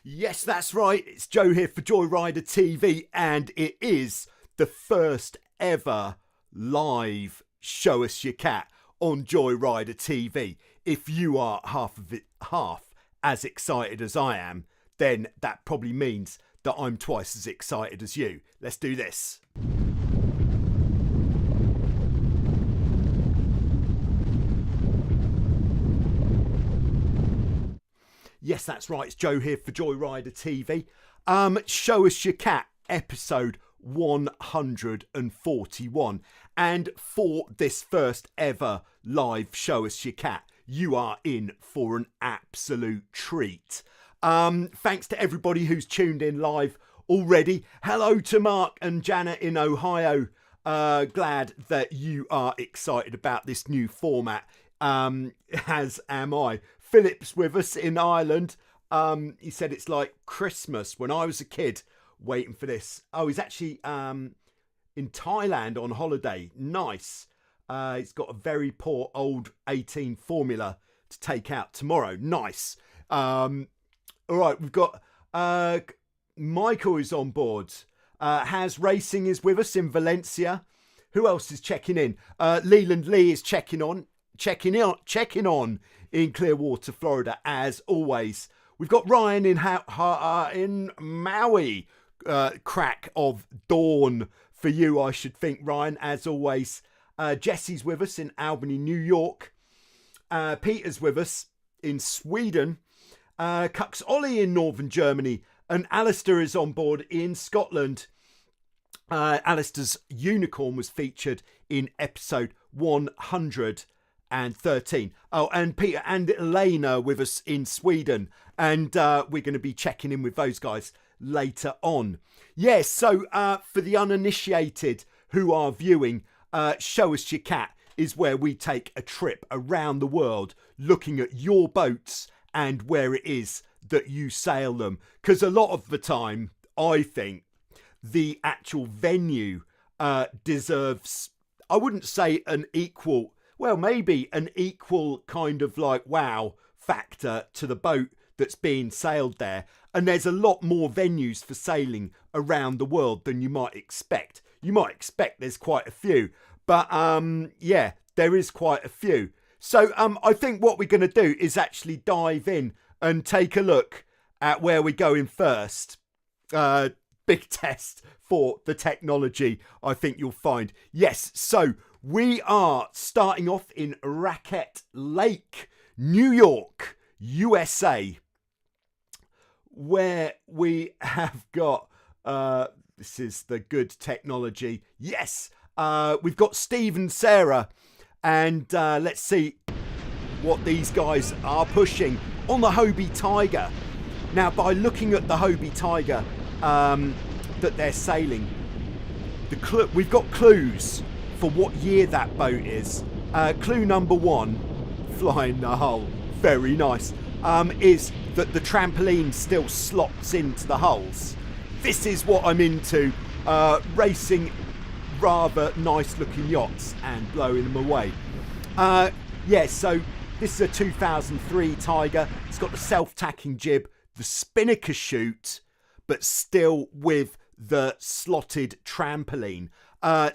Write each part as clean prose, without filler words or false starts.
Yes, that's right. It's Joe here for Joyrider TV, and it is the first ever live Show Us Your Cat on Joyrider TV. If you are half as excited as I am, then that probably means that I'm twice as excited as you. Let's do this. Yes, that's right. It's Joe here for Joyrider TV. Show Us Your Cat, episode 141. And for this first ever live Show Us Your Cat, you are in for an absolute treat. Thanks to everybody who's tuned in live already. Hello to Mark and Janet in Ohio. Glad that you are excited about this new format, as am I. Philip's with us in Ireland. He said it's like Christmas when I was a kid waiting for this. Oh, he's actually in Thailand on holiday. Nice. He's got a very poor old 18 Formula to take out tomorrow. Nice. All right, we've got Michael is on board. Has Racing is with us in Valencia. Who else is checking in? Leland Lee is checking on in Clearwater, Florida, as always. We've got Ryan in Maui. Crack of dawn for you, I should think, Ryan, as always. Jesse's with us in Albany, New York. Peter's with us in Sweden. Cucks Ollie in Northern Germany. And Alistair is on board in Scotland. Alistair's unicorn was featured in episode 113. Oh, and Peter and Elena with us in Sweden, and we're going to be checking in with those guys later on. Yes, so for the uninitiated who are viewing, Show Us Your Cat is where we take a trip around the world looking at your boats and where it is that you sail them, because a lot of the time I think the actual venue deserves, I wouldn't say an equal, well, maybe an equal kind of like wow factor to the boat that's being sailed there. And there's a lot more venues for sailing around the world than you might expect. You might expect there's quite a few, but yeah, there is quite a few. So I think what we're going to do is actually dive in and take a look at where we're going first. Big test for the technology, I think you'll find. Yes, so we are starting off in Raquette Lake, New York, USA, where we have got, this is the good technology. Yes, we've got Steve and Sarah, and let's see what these guys are pushing on the Hobie Tiger. Now, by looking at the Hobie Tiger that they're sailing, we've got clues for what year that boat is. Clue number one, flying the hull, very nice, is that the trampoline still slots into the hulls. This is what I'm into, racing rather nice looking yachts and blowing them away. Yeah, so this is a 2003 Tiger. It's got the self-tacking jib, the spinnaker chute, but still with the slotted trampoline.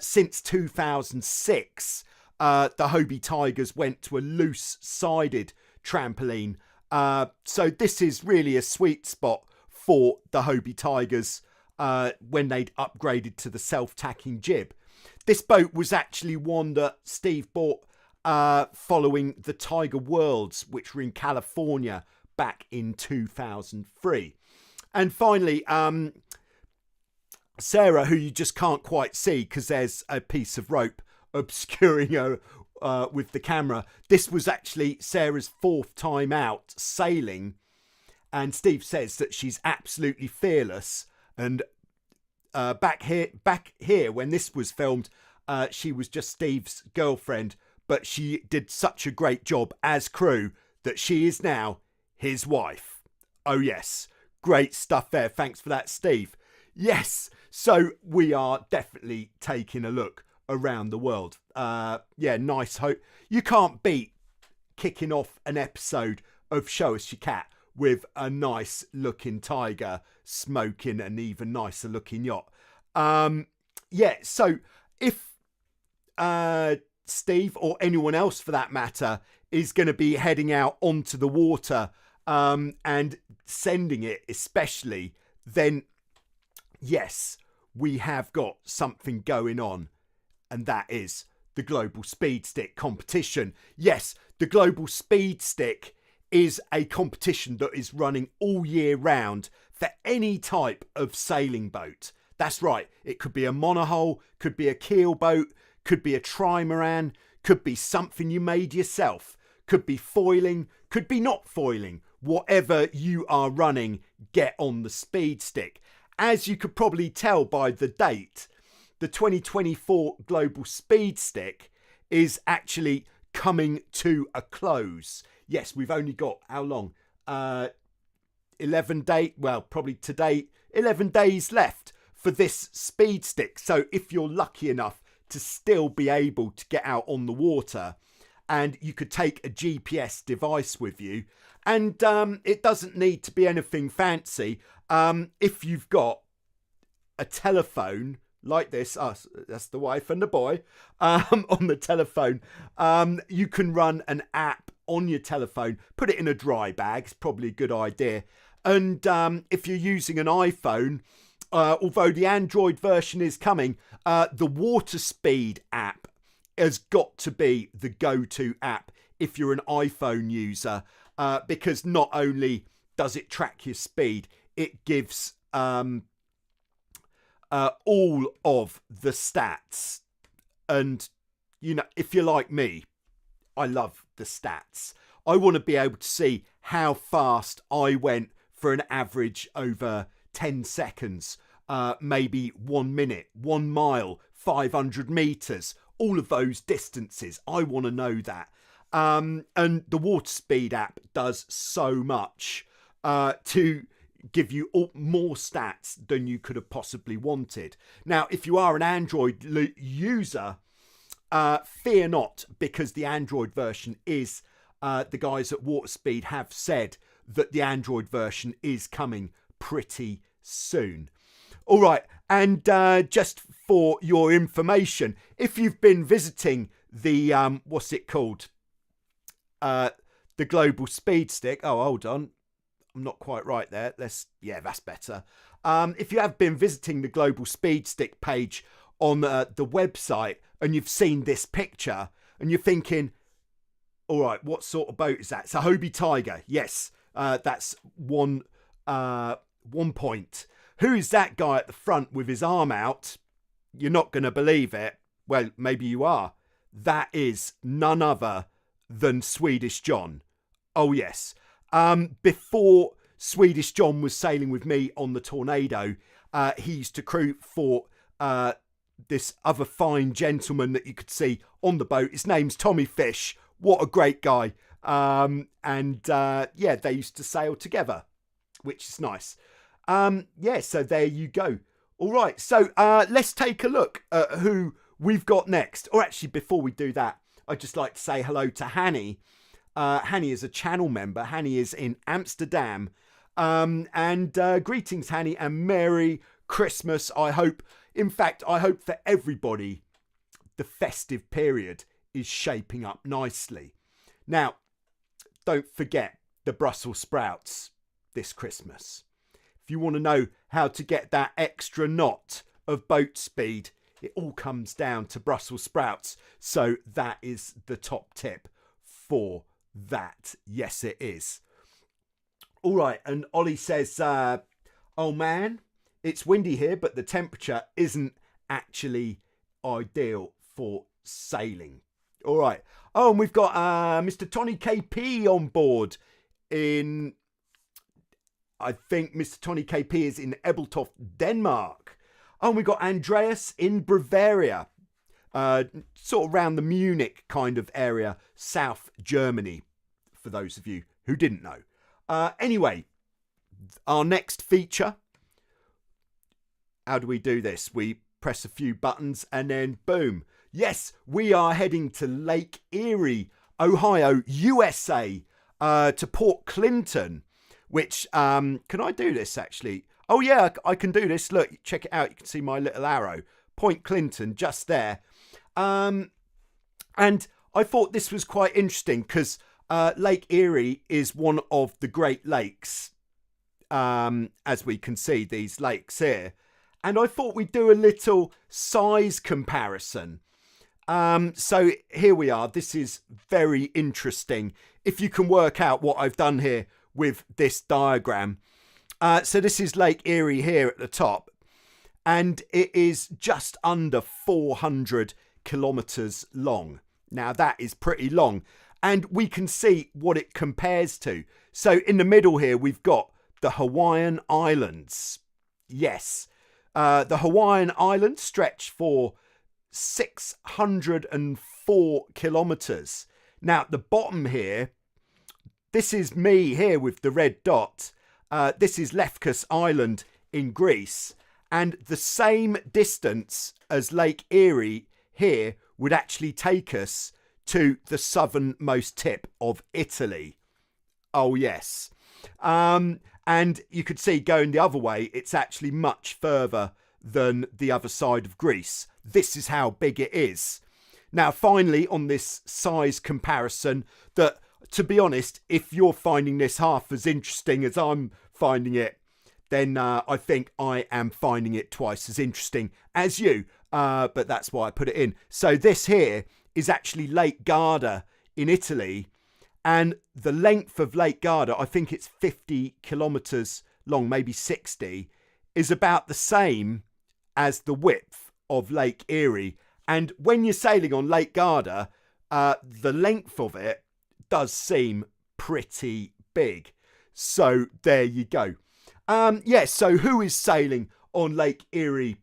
Since 2006, the Hobie Tigers went to a loose-sided trampoline. So this is really a sweet spot for the Hobie Tigers when they'd upgraded to the self-tacking jib. This boat was actually one that Steve bought following the Tiger Worlds, which were in California back in 2003. And finally, Sarah, who you just can't quite see because there's a piece of rope obscuring her with the camera. This was actually Sarah's fourth time out sailing, and Steve says that she's absolutely fearless. And back here when this was filmed, she was just Steve's girlfriend, but she did such a great job as crew that she is now his wife. Oh yes, great stuff there. Thanks for that, Steve. Yes, so we are definitely taking a look around the world. Yeah, nice hope. You can't beat kicking off an episode of Show Us Your Cat with a nice looking tiger smoking an even nicer looking yacht. Yeah, so if Steve, or anyone else for that matter, is going to be heading out onto the water and sending it especially, then yes, we have got something going on, and that is the Global Speed Stick competition. Yes, the Global Speed Stick is a competition that is running all year round for any type of sailing boat. That's right, it could be a monohull, could be a keel boat, could be a trimaran, could be something you made yourself, could be foiling, could be not foiling. Whatever you are running, get on the Speed Stick. As you could probably tell by the date, the 2024 Global Speed Stick is actually coming to a close. Yes, we've only got, how long? 11 days, well, probably today, 11 days left for this Speed Stick. So if you're lucky enough to still be able to get out on the water, and you could take a GPS device with you, and it doesn't need to be anything fancy. If you've got a telephone like this, that's the wife and the boy, on the telephone, you can run an app on your telephone, put it in a dry bag, it's probably a good idea. And if you're using an iPhone, although the Android version is coming, the Water Speed app has got to be the go-to app if you're an iPhone user, because not only does it track your speed, it gives all of the stats. And, you know, if you're like me, I love the stats. I want to be able to see how fast I went for an average over 10 seconds, maybe 1 minute, 1 mile, 500 meters, all of those distances. I want to know that. And the Water Speed app does so much to give you more stats than you could have possibly wanted. Now, if you are an Android user, fear not, because the Android version is, the guys at Water Speed have said that the Android version is coming pretty soon. All right, and just for your information, if you've been visiting the, what's it called? The Global Speed Stick. Oh, hold on. I'm not quite right there. Yeah, that's better. If you have been visiting the Global Speed Stick page on the website and you've seen this picture and you're thinking, all right, what sort of boat is that? It's a Hobie Tiger. Yes, that's one point. Who is that guy at the front with his arm out? You're not going to believe it. Well, maybe you are. That is none other than Swedish John. Oh, yes. Before Swedish John was sailing with me on the Tornado, he used to crew for this other fine gentleman that you could see on the boat. His name's Tommy Fish. What a great guy. Yeah, they used to sail together, which is nice. Yeah, so there you go. All right, so let's take a look at who we've got next. Or actually, before we do that, I'd just like to say hello to Hanny. Hanny is a channel member. Hanny is in Amsterdam. And greetings, Hanny, and Merry Christmas. I hope for everybody, the festive period is shaping up nicely. Now, don't forget the Brussels sprouts this Christmas. If you want to know how to get that extra knot of boat speed, it all comes down to Brussels sprouts. So that is the top tip for that. Yes, it is. All right. And Ollie says, oh man, it's windy here, but the temperature isn't actually ideal for sailing. All right. Oh, and we've got Mr. Tony KP on board in, I think Mr. Tony KP is in Ebeltoft, Denmark. Oh, and we've got Andreas in Bavaria, sort of around the Munich kind of area, South Germany, for those of you who didn't know. Anyway, our next feature. How do we do this? We press a few buttons and then boom. Yes, we are heading to Lake Erie, Ohio, USA, to Port Clinton, which, can I do this actually? Oh yeah, I can do this. Look, check it out. You can see my little arrow. Point Clinton just there. And I thought this was quite interesting because Lake Erie is one of the Great Lakes, as we can see these lakes here. And I thought we'd do a little size comparison. So here we are. This is very interesting. If you can work out what I've done here with this diagram. So this is Lake Erie here at the top. And it is just under 400 kilometers long. Now that is pretty long. And we can see what it compares to. So in the middle here, we've got the Hawaiian Islands. Yes. The Hawaiian Islands stretch for 604 kilometers. Now, at the bottom here, this is me here with the red dot. This is Lefkas Island in Greece. And the same distance as Lake Erie here would actually take us to the southernmost tip of Italy. Oh, yes. And you could see going the other way, it's actually much further than the other side of Greece. This is how big it is. Now, finally, on this size comparison, that, to be honest, if you're finding this half as interesting as I'm finding it, then I think I am finding it twice as interesting as you. But that's why I put it in. So this here is actually Lake Garda in Italy. And the length of Lake Garda, I think it's 50 kilometers long, maybe 60, is about the same as the width of Lake Erie. And when you're sailing on Lake Garda, the length of it does seem pretty big. So there you go. Yes, so who is sailing on Lake Erie?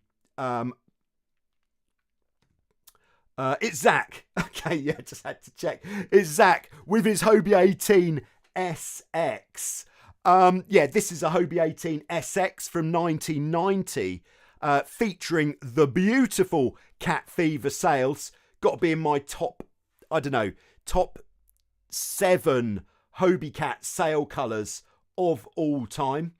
It's Zach. Okay, yeah, just had to check. It's Zach with his Hobie 18 SX. Yeah, this is a Hobie 18 SX from 1990, featuring the beautiful Cat Fever sails. Got to be in my top, I don't know, top 7 Hobie Cat sail colours of all time.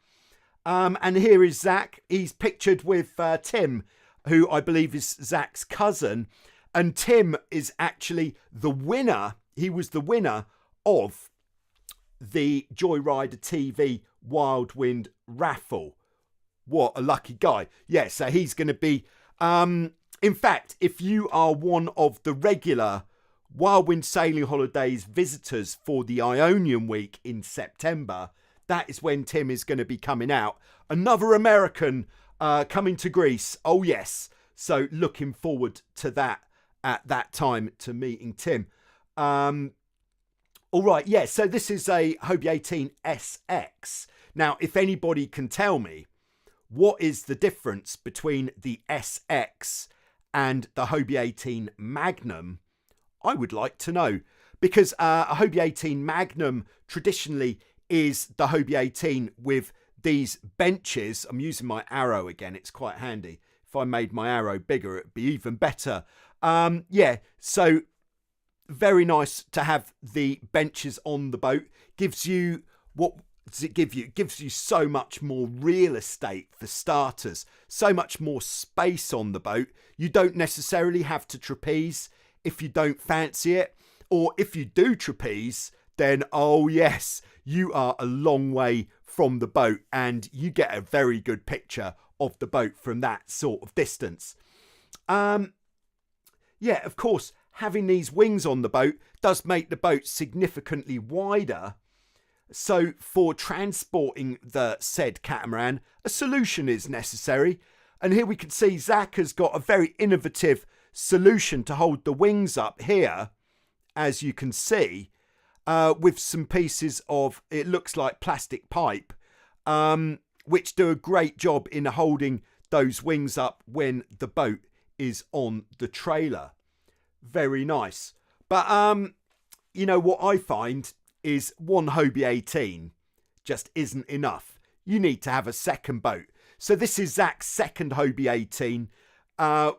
And here is Zach. He's pictured with Tim, who I believe is Zach's cousin. And Tim is actually the winner. He was the winner of the Joyrider TV Wild Wind raffle. What a lucky guy. Yeah, so he's going to be... in fact, if you are one of the regular Wild Wind Sailing Holidays visitors for the Ionian Week in September, that is when Tim is going to be coming out. Another American coming to Greece. Oh, yes. So looking forward to that at that time, to meeting Tim. All right. Yeah. So this is a Hobie 18 SX. Now, if anybody can tell me what is the difference between the SX and the Hobie 18 Magnum, I would like to know. Because a Hobie 18 Magnum traditionally is the Hobie 18 with these benches. I'm using my arrow again. It's quite handy. If I made my arrow bigger, it'd be even better. Yeah, so very nice to have the benches on the boat. Gives you, what does it give you? It gives you so much more real estate for starters. So much more space on the boat. You don't necessarily have to trapeze if you don't fancy it. Or if you do trapeze, then, oh yes, you are a long way from the boat and you get a very good picture of the boat from that sort of distance. Yeah, of course, having these wings on the boat does make the boat significantly wider. So for transporting the said catamaran, a solution is necessary. And here we can see Zach has got a very innovative solution to hold the wings up here, as you can see, with some pieces of, it looks like plastic pipe, which do a great job in holding those wings up when the boat is on the trailer. Very nice. But you know what I find is one Hobie 18 just isn't enough. You need to have a second boat. So this is Zach's second Hobie 18. All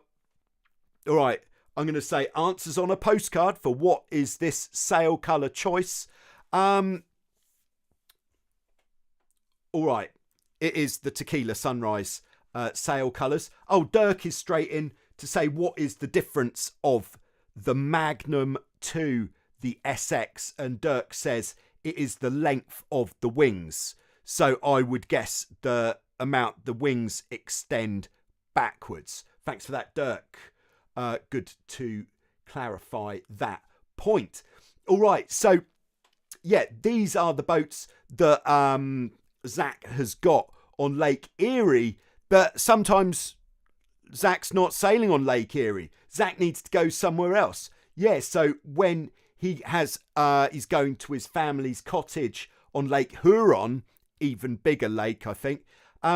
right, I'm going to say answers on a postcard for what is this sail colour choice. All right. It is the Tequila Sunrise sail colours. Oh, Dirk is straight in to say what is the difference of the Magnum to the SX, and Dirk says it is the length of the wings. So I would guess the amount the wings extend backwards. Thanks for that, Dirk. Good to clarify that point. All right, so yeah, these are the boats that Zach has got on Lake Erie, but sometimes Zach's not sailing on Lake Erie. Zach needs to go somewhere else. Yeah, so when he has, he's going to his family's cottage on Lake Huron, even bigger lake, I think.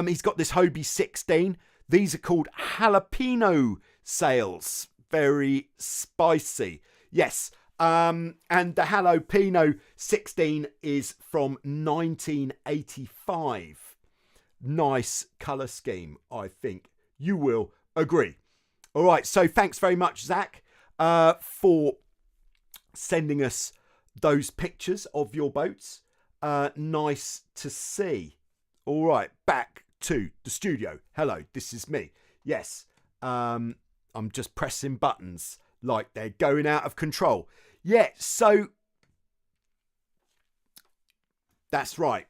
He's got this Hobie 16. These are called jalapeno sails. Very spicy. Yes. And the jalapeno 16 is from 1985. Nice colour scheme, I think you will agree. All right, so thanks very much, Zach, for sending us those pictures of your boats. Nice to see. All right, back to the studio. Hello, this is me. Yes, I'm just pressing buttons like they're going out of control. Yeah, so that's right.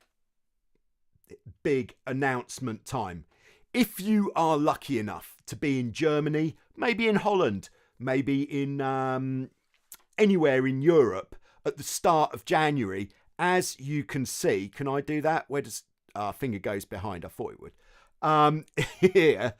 Big announcement time. If you are lucky enough to be in Germany, maybe in Holland, maybe in anywhere in Europe at the start of January, as you can see, can I do that? Where does finger goes behind? I thought it would. Here,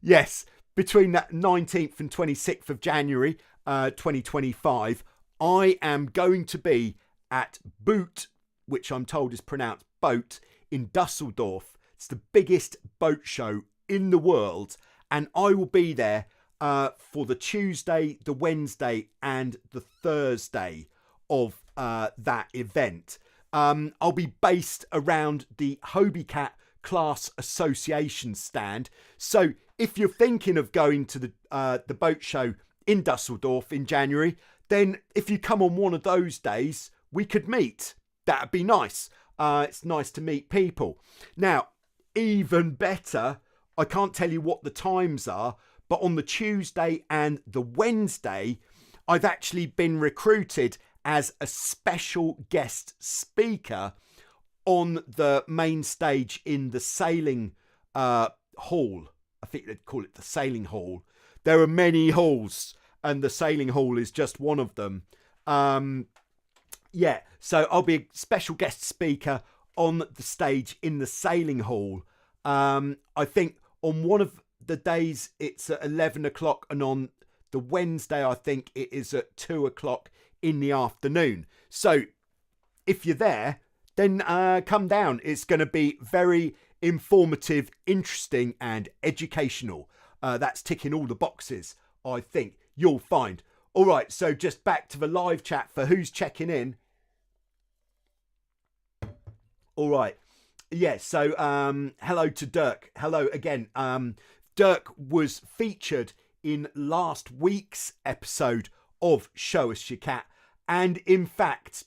yes, between that 19th and 26th of January, 2025, I am going to be at Boot, which I'm told is pronounced Boat, in Dusseldorf. It's the biggest boat show in the world, and I will be there for the Tuesday, the Wednesday, and the Thursday of that event. I'll be based around the Hobie Class Association stand. So if you're thinking of going to the boat show in Dusseldorf in January, then if you come on one of those days, we could meet. That'd be nice. It's nice to meet people. Now, even better, I can't tell you what the times are, but on the Tuesday and the Wednesday, I've actually been recruited as a special guest speaker on the main stage in the sailing hall. I think they'd call it the sailing hall. There are many halls, and the sailing hall is just one of them. Yeah, so I'll be a special guest speaker on the stage in the sailing hall. I think on one of the days it's at 11 o'clock, and on the Wednesday I think it is at 2 o'clock in the afternoon. So if you're there, then come down. It's going to be very informative, interesting, and educational. That's ticking all the boxes, I think you'll find. All right, so just back to the live chat for who's checking in. All right. Yeah, so hello to Dirk. Hello again. Dirk was featured in last week's episode of Show Us Your Cat. And in fact,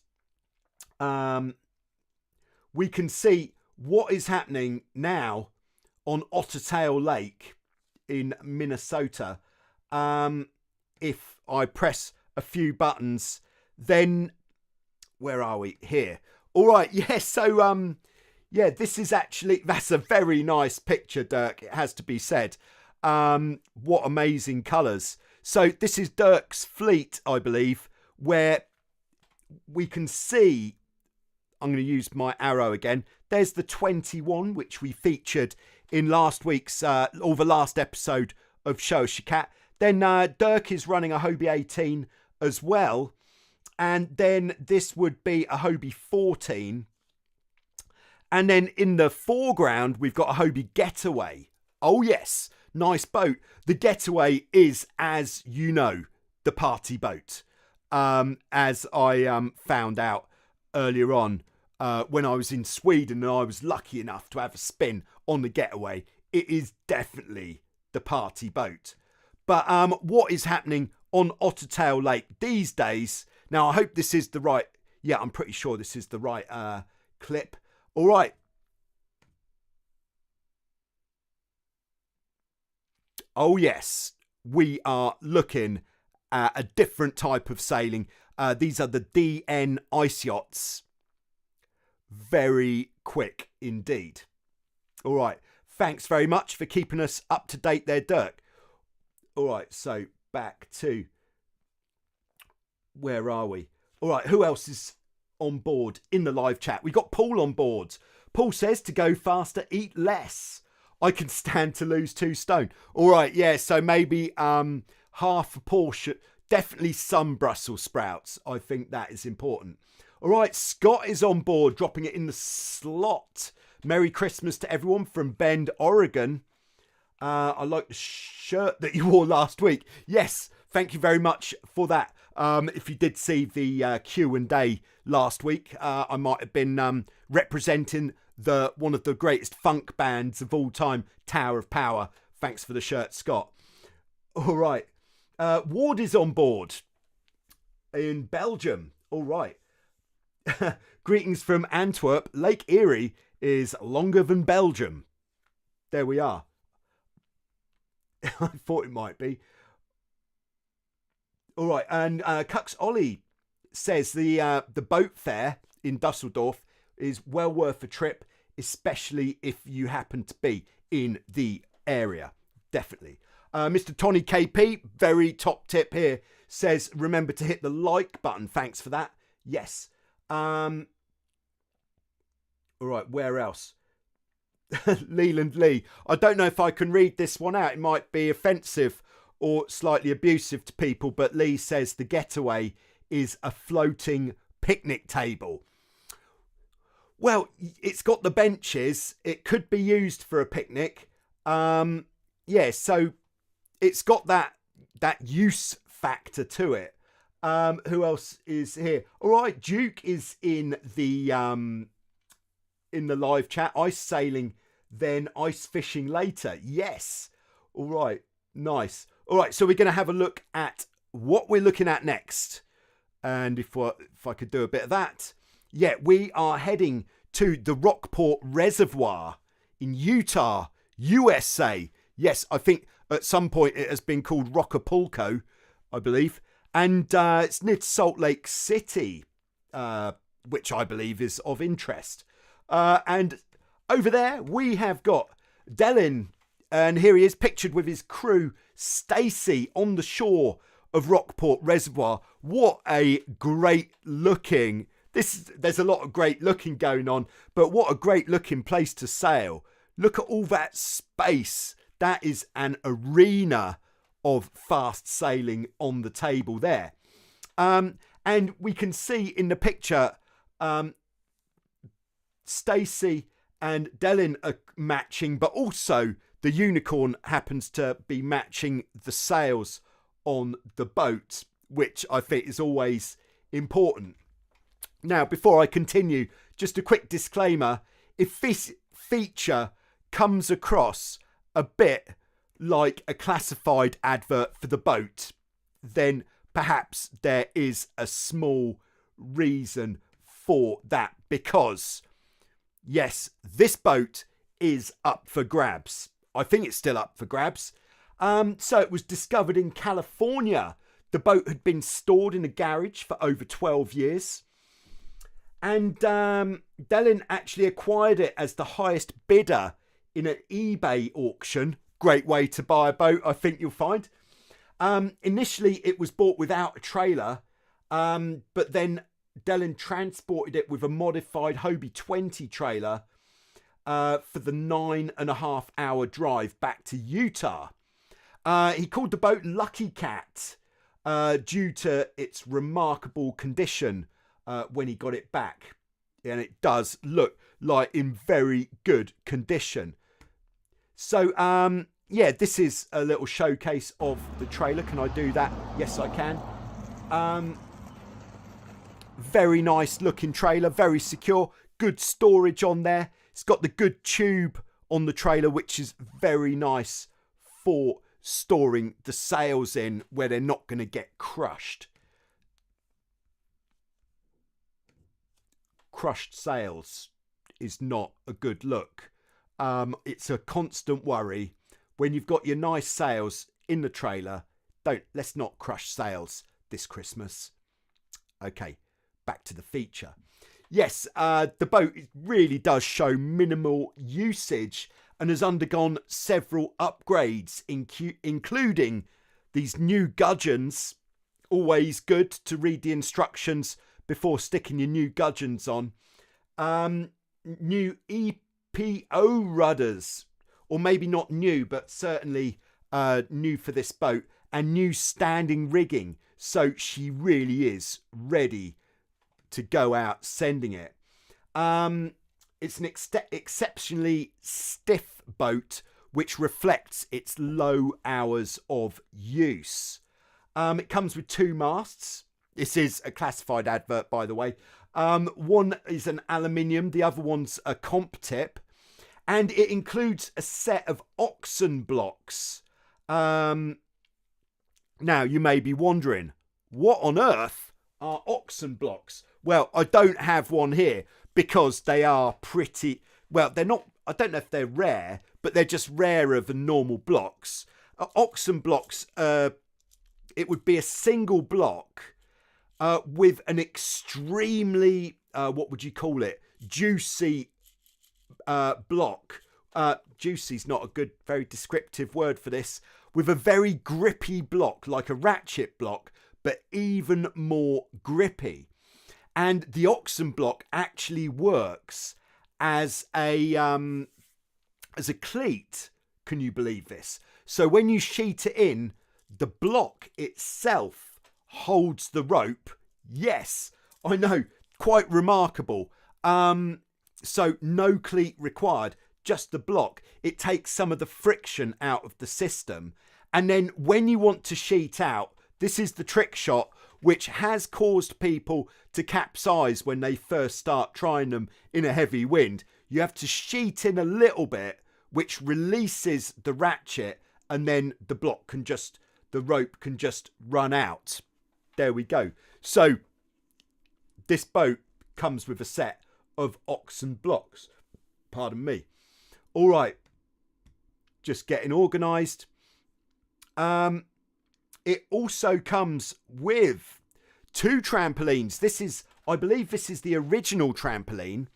we can see what is happening now on Ottertail Lake in Minnesota. If I press a few buttons, then where are we? Here. All right. Yes. Yeah, so, yeah, this is actually, that's a very nice picture, Dirk. It has to be said. What amazing colours. So this is Dirk's fleet, I believe, where we can see, I'm going to use my arrow again. There's the 21, which we featured in last week's, or the last episode of Show Us Your Cat. Then Dirk is running a Hobie 18 as well. And then this would be a Hobie 14. And then in the foreground, we've got a Hobie Getaway. Oh, yes. Nice boat. The Getaway is, as you know, the party boat. As I found out earlier on when I was in Sweden and I was lucky enough to have a spin on the Getaway. It is definitely the party boat. But what is happening on Ottertail Lake these days? Now, I hope this is the right... Yeah, I'm pretty sure this is the right clip. All right, Oh yes, we are looking at a different type of sailing. These are the DN ice yachts. Very quick indeed. All right, thanks very much for keeping us up to date there, Dirk. All right, so back to, where are we? All right, who else is on board in the live chat? We got Paul on board. Paul says to go faster, eat less. I can stand to lose 2 stone. All right, yeah, so maybe half a portion, definitely some Brussels sprouts. I think that is important. All right, Scott is on board, dropping it in the slot. Merry Christmas to everyone from Bend, Oregon. I like the shirt that you wore last week. Yes, thank you very much for that. If you did see the Q&A last week, I might have been representing one of the greatest funk bands of all time, Tower of Power. Thanks for the shirt, Scott. All right. Ward is on board in Belgium. All right. Greetings from Antwerp. Lake Erie is longer than Belgium. There we are. I thought it might be. All right, and Cux Ollie says the boat fare in Dusseldorf is well worth a trip, especially if you happen to be in the area. Definitely. Mr. Tony KP, very top tip here, says remember to hit the like button. Thanks for that. Yes. All right, where else? Leland Lee. I don't know if I can read this one out. It might be offensive or slightly abusive to people, but Lee says the Getaway is a floating picnic table. Well, it's got the benches. It could be used for a picnic. Yeah, so it's got that use factor to it. Who else is here? All right, Duke is in the live chat. Ice sailing, then ice fishing later. Yes. All right, nice. All right, so we're going to have a look at what we're looking at next. And if I could do a bit of that. Yeah, we are heading to the Rockport Reservoir in Utah, USA. Yes, I think at some point it has been called Rockapulco, I believe. And it's near Salt Lake City, which I believe is of interest. And over there we have got Delin, and here he is pictured with his crew, Stacy, on the shore of Rockport Reservoir. What a great looking, there's a lot of great looking going on, but what a great looking place to sail. Look at all that space. That is an arena of fast sailing on the table there. And we can see in the picture, Stacy and Delin are matching, but also the unicorn happens to be matching the sails on the boat, which I think is always important. Now, before I continue, just a quick disclaimer. If this feature comes across a bit like a classified advert for the boat, then perhaps there is a small reason for that, because yes, this boat is up for grabs. I think it's still up for grabs. So it was discovered in California. The boat had been stored in a garage for over 12 years. And Delin actually acquired it as the highest bidder in an eBay auction. Great way to buy a boat, I think you'll find. Initially, it was bought without a trailer, but then Delin transported it with a modified Hobie 20 trailer for the 9.5 hour drive back to Utah. He called the boat Lucky Cat due to its remarkable condition when he got it back. And it does look like in very good condition. So, yeah, this is a little showcase of the trailer. Can I do that? Yes, I can. Very nice looking trailer, very secure, good storage on there. It's got the good tube on the trailer, which is very nice for storing the sails in where they're not going to get crushed. Crushed sails is not a good look. It's a constant worry when you've got your nice sails in the trailer, let's not crush sails this Christmas. Okay, back to the feature. Yes, the boat really does show minimal usage and has undergone several upgrades, including these new gudgeons. Always good to read the instructions before sticking your new gudgeons on. New EPO rudders, or maybe not new, but certainly new for this boat, and new standing rigging. So she really is ready to go out sending it. It's an exceptionally stiff boat, which reflects its low hours of use. It comes with 2 masts. This is a classified advert, by the way. One is an aluminium, the other one's a comp tip, and it includes a set of oxen blocks. Now, you may be wondering, what on earth are oxen blocks? Well, I don't have one here because they are pretty, well, they're not, I don't know if they're rare, but they're just rarer than normal blocks. Oxen blocks, it would be a single block with an extremely, what would you call it, juicy block. Juicy's not a good, very descriptive word for this. With a very grippy block, like a ratchet block, but even more grippy. And the oxen block actually works as a cleat. Can you believe this? So when you sheet it in, the block itself holds the rope. Yes, I know, quite remarkable. So no cleat required, just the block. It takes some of the friction out of the system. And then when you want to sheet out, this is the trick shot, which has caused people to capsize when they first start trying them in a heavy wind. You have to sheet in a little bit, which releases the ratchet, and then the block can just, the rope can just run out. There we go. So this boat comes with a set of oxen blocks. Pardon me. All right. Just getting organized. It also comes with 2 trampolines. This is, I believe this is the original trampoline.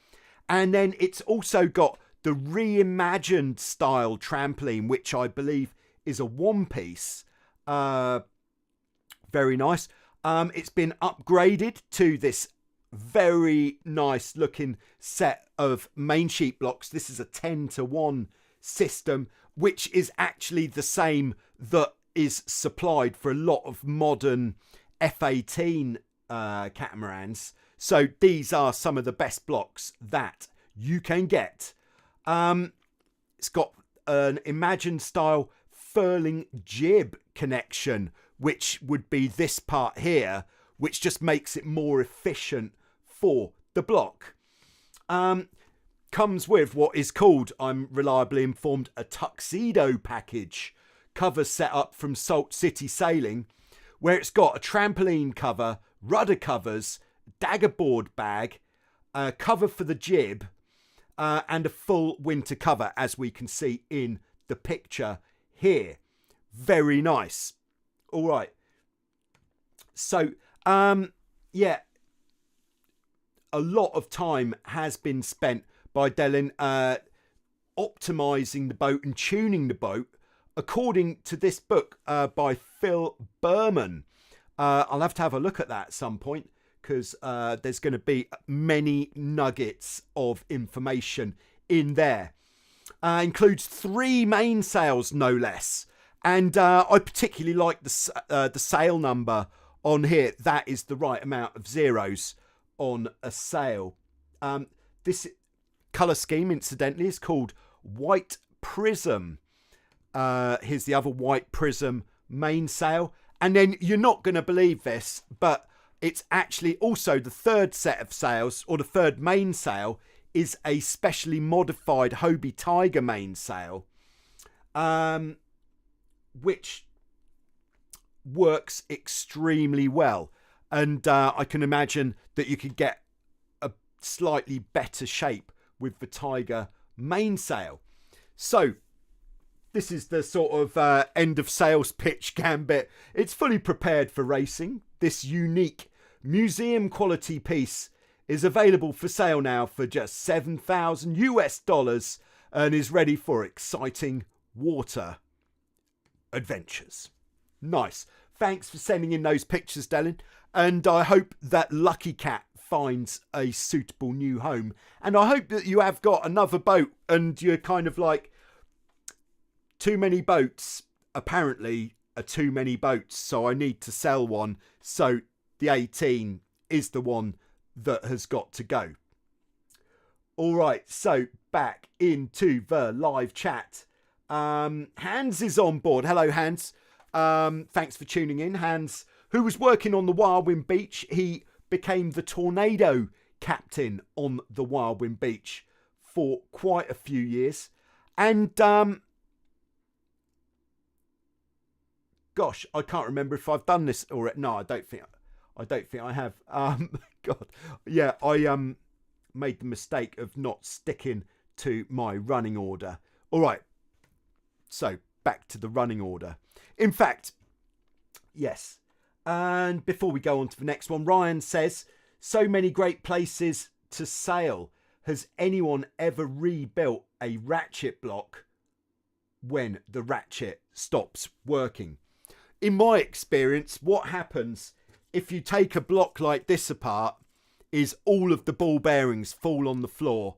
And then it's also got the reimagined style trampoline, which I believe is a 1-piece. Very nice. It's been upgraded to this very nice looking set of main sheet blocks. This is a 10-to-1 system, which is actually the same that is supplied for a lot of modern F-18 catamarans. So these are some of the best blocks that you can get. It's got an imagined style furling jib connection, which would be this part here, which just makes it more efficient for the block. Comes with what is called, I'm reliably informed, a tuxedo package. Cover set up from Salt City Sailing, where it's got a trampoline cover, rudder covers, daggerboard bag, cover for the jib, and a full winter cover, as we can see in the picture here. Very nice. All right. So, yeah, a lot of time has been spent by Dylan optimizing the boat and tuning the boat, according to this book by Phil Berman. I'll have to have a look at that at some point, because there's going to be many nuggets of information in there. Includes 3 mainsails, no less. And I particularly like the sail number on here. That is the right amount of zeros on a sail. This colour scheme, incidentally, is called White Prism. Here's the other White Prism mainsail. And then you're not going to believe this, but it's actually also the 3rd set of sails, or the 3rd mainsail, is a specially modified Hobie Tiger mainsail, which works extremely well. And I can imagine that you could get a slightly better shape with the Tiger mainsail. So This is the sort of end of sales pitch gambit. It's fully prepared for racing. This unique museum quality piece is available for sale now for just $7,000 and is ready for exciting water adventures. Nice. Thanks for sending in those pictures, Dylan. And I hope that Lucky Cat finds a suitable new home. And I hope that you have got another boat and you're kind of like, too many boats apparently are too many boats. So I need to sell one. So the 18 is the one that has got to go. All right. So back into the live chat. Hans is on board. Hello, Hans. Thanks for tuning in. Hans, who was working on the Wildwind Beach, he became the tornado captain on the Wildwind Beach for quite a few years. And gosh, I can't remember if I've done this already. No, I don't think I have. God, yeah, I made the mistake of not sticking to my running order. All right, so back to the running order. In fact, yes. And before we go on to the next one, Ryan says, so many great places to sail. Has anyone ever rebuilt a ratchet block when the ratchet stops working? In my experience, what happens if you take a block like this apart is all of the ball bearings fall on the floor,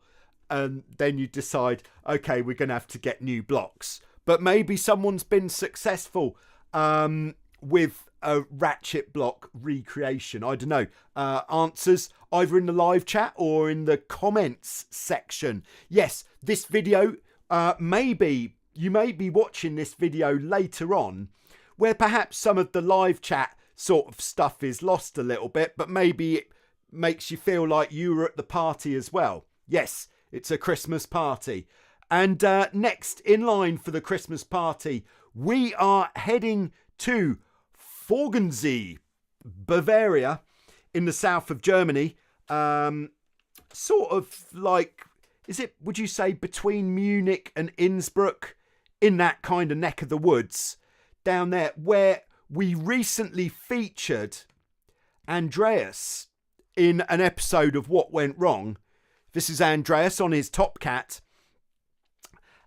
and then you decide, okay, we're going to have to get new blocks. But maybe someone's been successful with a ratchet block recreation. I don't know. Answers either in the live chat or in the comments section. Yes, this video, maybe you may be watching this video later on, where perhaps some of the live chat sort of stuff is lost a little bit, but maybe it makes you feel like you were at the party as well. Yes, it's a Christmas party. And next in line for the Christmas party, we are heading to Forgensee, Bavaria, in the south of Germany. Sort of like, would you say between Munich and Innsbruck, in that kind of neck of the woods down there, where we recently featured Andreas in an episode of What Went Wrong. This is Andreas on his Topcat.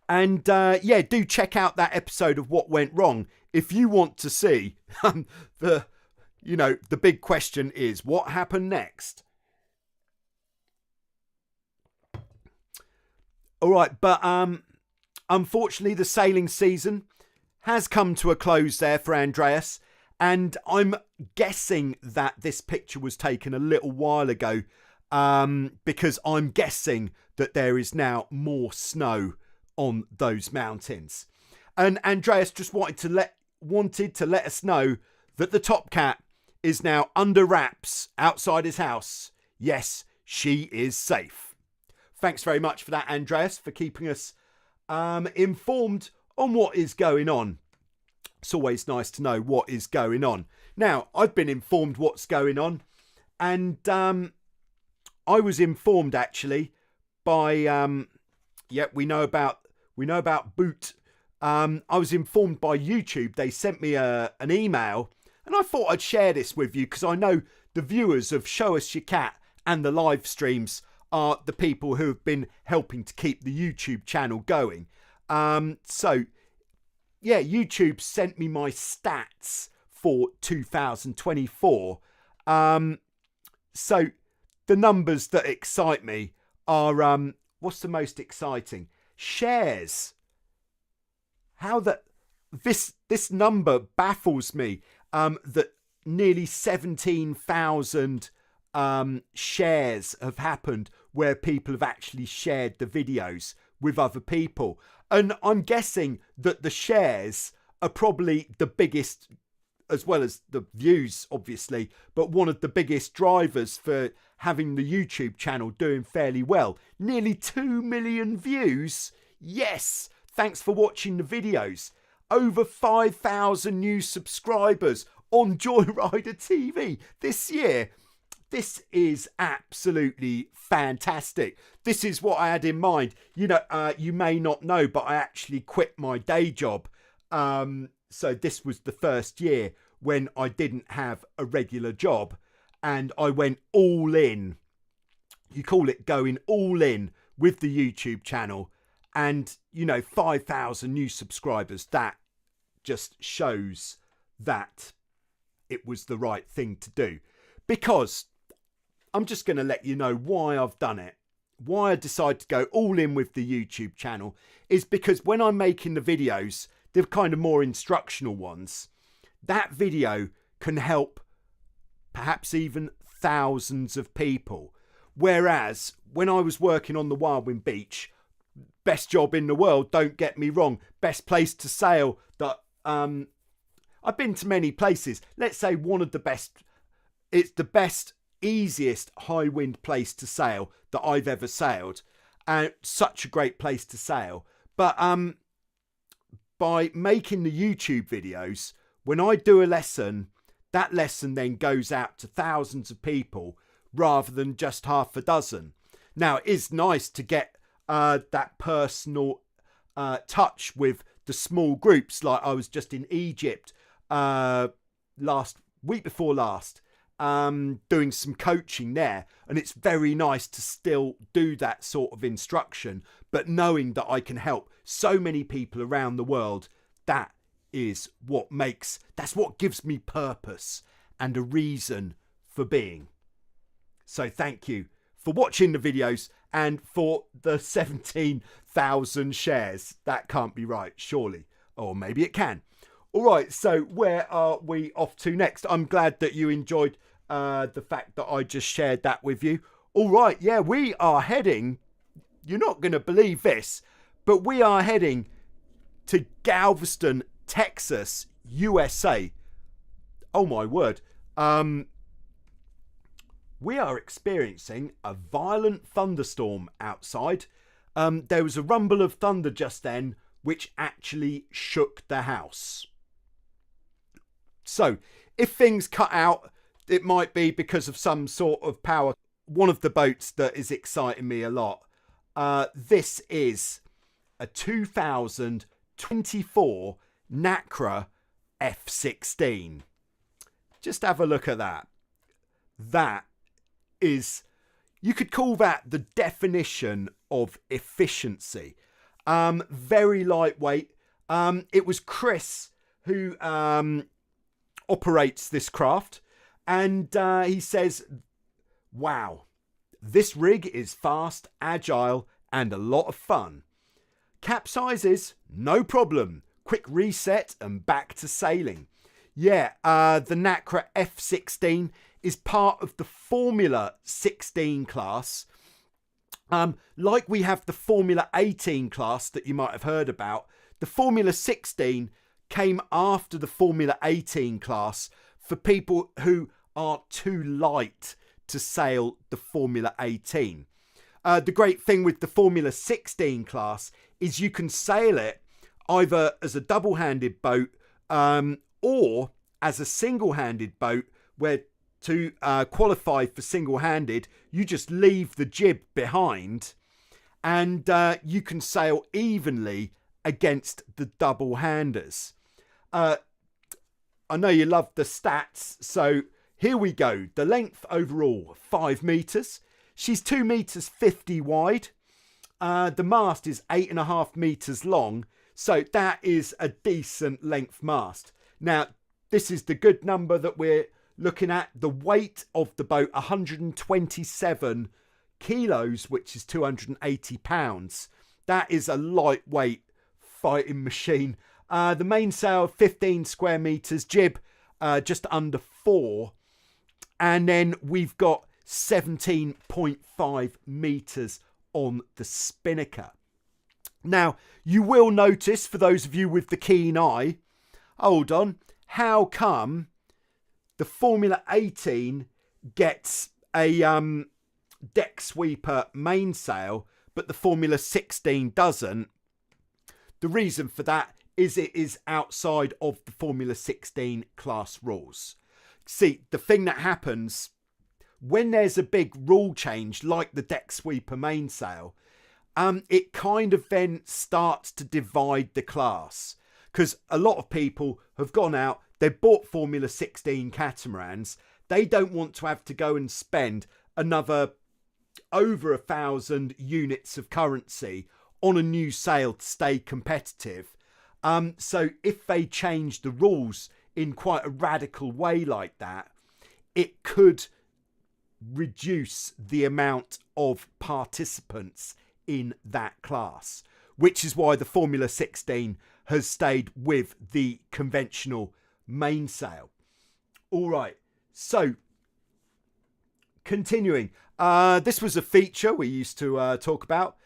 And yeah, do check out that episode of What Went Wrong if you want to see the big question is, what happened next? All right, but unfortunately the sailing season has come to a close there for Andreas, and I'm guessing that this picture was taken a little while ago, because I'm guessing that there is now more snow on those mountains. And Andreas just wanted to let us know that the Topcat is now under wraps outside his house. Yes, she is safe. Thanks very much for that, Andreas, for keeping us informed on what is going on. It's always nice to know what is going on. Now, I've been informed what's going on, and I was informed actually by we know about Boot. I was informed by YouTube. They sent me an email, and I thought I'd share this with you because I know the viewers of Show Us Your Cat and the live streams are the people who have been helping to keep the YouTube channel going. So yeah, YouTube sent me my stats for 2024. So the numbers that excite me are, what's the most exciting? Shares. How that this number baffles me. That nearly 17,000 shares have happened where people have actually shared the videos with other people. And I'm guessing that the shares are probably the biggest, as well as the views, obviously, but one of the biggest drivers for having the YouTube channel doing fairly well. Nearly 2 million views. Yes. Thanks for watching the videos. Over 5,000 new subscribers on Joyrider TV this year. this is absolutely fantastic. This is what I had in mind. You know, you may not know, but I actually quit my day job. So this was the first year when I didn't have a regular job, and I went all in. You call it going all in with the YouTube channel, and you know, 5,000 new subscribers. That just shows that it was the right thing to do. Because I'm just going to let you know why I've done it. Why I decided to go all in with the YouTube channel is because when I'm making the videos, they're kind of more instructional ones. That video can help perhaps even thousands of people. Whereas when I was working on the Wildwind Beach, best job in the world, don't get me wrong, best place to sail that I've been to many places. Let's say one of the best, it's the best, easiest high wind place to sail that I've ever sailed, and such a great place to sail. But by making the YouTube videos, when I do a lesson, that lesson then goes out to thousands of people rather than just half a dozen. Now, it is nice to get that personal touch with the small groups. Like I was just in Egypt week before last, doing some coaching there, and it's very nice to still do that sort of instruction, but knowing that I can help so many people around the world, that is that's what gives me purpose and a reason for being. So thank you for watching the videos and for the 17,000 shares. That can't be right, surely. Or maybe it can. All right, so where are we off to next? I'm glad that you enjoyed the fact that I just shared that with you. All right, yeah, we are heading, you're not going to believe this, but we are heading to Galveston, Texas, USA. Oh my word. We are experiencing a violent thunderstorm outside. There was a rumble of thunder just then, which actually shook the house. So, if things cut out, it might be because of some sort of power. One of the boats that is exciting me a lot. This is a 2024 Nacra F16. Just have a look at that. That is, you could call that the definition of efficiency. Very lightweight. It was Chris who operates this craft, and he says, wow, this rig is fast, agile, and a lot of fun. Capsizes, no problem. Quick reset and back to sailing. Yeah, the Nacra F16 is part of the Formula 16 class. Like we have the Formula 18 class that you might have heard about. The Formula 16 came after the Formula 18 class for people who are too light to sail the Formula 18. The great thing with the Formula 16 class is you can sail it either as a double-handed boat or as a single-handed boat, where to qualify for single-handed, you just leave the jib behind and you can sail evenly against the double-handers. I know you love the stats, so here we go. The length overall, 5 metres. She's 2 metres 50 wide. The mast is 8.5 metres long, so that is a decent length mast. Now, this is the good number that we're looking at. The weight of the boat, 127 kilos, which is 280 pounds. That is a lightweight fighting machine. The mainsail, 15 square meters, jib just under 4, and then we've got 17.5 meters on the spinnaker. Now, you will notice, for those of you with the keen eye, hold on, how come the Formula 18 gets a deck sweeper mainsail, but the Formula 16 doesn't? The reason for that is it is outside of the Formula 16 class rules. See, the thing that happens when there's a big rule change like the deck sweeper mainsail, it kind of then starts to divide the class, because a lot of people have gone out, they've bought Formula 16 catamarans, they don't want to have to go and spend another over 1,000 units of currency on a new sail to stay competitive. So if they change the rules in quite a radical way like that, it could reduce the amount of participants in that class, which is why the Formula 16 has stayed with the conventional mainsail. All right, so continuing, this was a feature we used to talk about.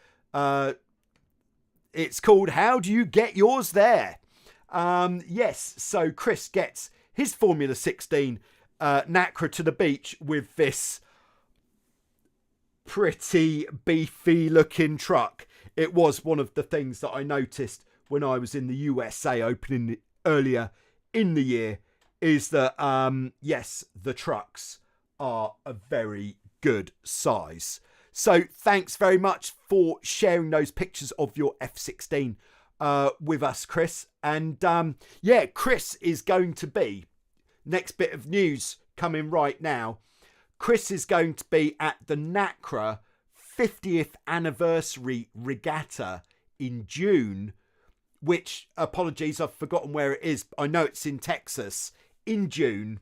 It's called How Do You Get Yours There? Yes, so Chris gets his Formula 16 Nacra to the beach with this pretty beefy looking truck. It was one of the things that I noticed when I was in the USA opening earlier in the year, is that yes, the trucks are a very good size. So thanks very much for sharing those pictures of your F16 with us, Chris. And yeah, Chris is going to be, next bit of news coming right now, Chris is going to be at the Nacra 50th anniversary regatta in June, which, apologies, I've forgotten where it is. I know it's in Texas in June.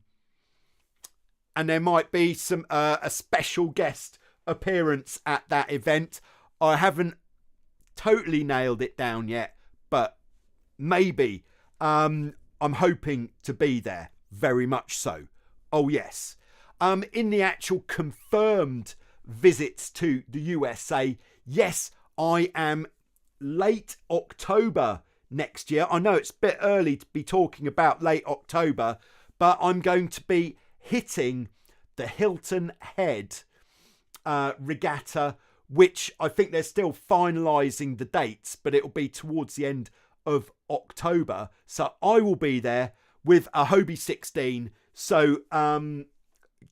And there might be some a special guest appearance at that event. I haven't totally nailed it down yet, but maybe. I'm hoping to be there, very much so. Oh yes. In the actual confirmed visits to the USA, yes, I am late October next year. I know it's a bit early to be talking about late October, but I'm going to be hitting the Hilton Head regatta, which I think they're still finalising the dates, but it'll be towards the end of October. So I will be there with a Hobie 16. So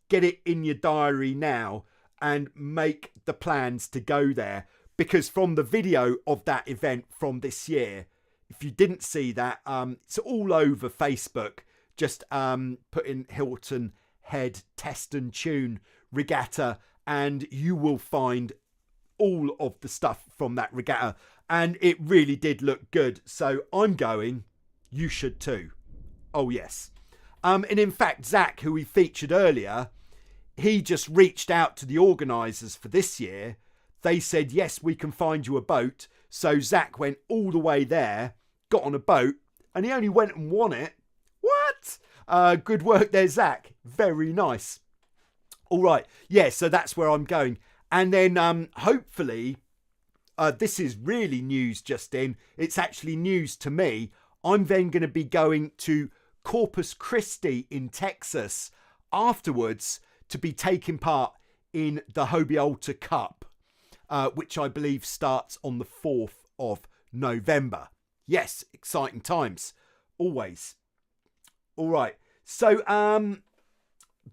get it in your diary now and make the plans to go there, because from the video of that event from this year, if you didn't see that, it's all over Facebook. Just put in Hilton Head Test and Tune regatta and you will find all of the stuff from that regatta, and it really did look good. So I'm going, you should too. Oh yes. And in fact, Zach, who we featured earlier, he just reached out to the organisers for this year. They said, yes, we can find you a boat. So Zach went all the way there, got on a boat, and he only went and won it. What? Good work there, Zach. Very nice. All right. Yeah, so that's where I'm going. And then hopefully, this is really news just in. It's actually news to me. I'm then going to be going to Corpus Christi in Texas afterwards to be taking part in the Hobie Alta Cup, which I believe starts on the 4th of November. Yes, exciting times. Always. All right. So,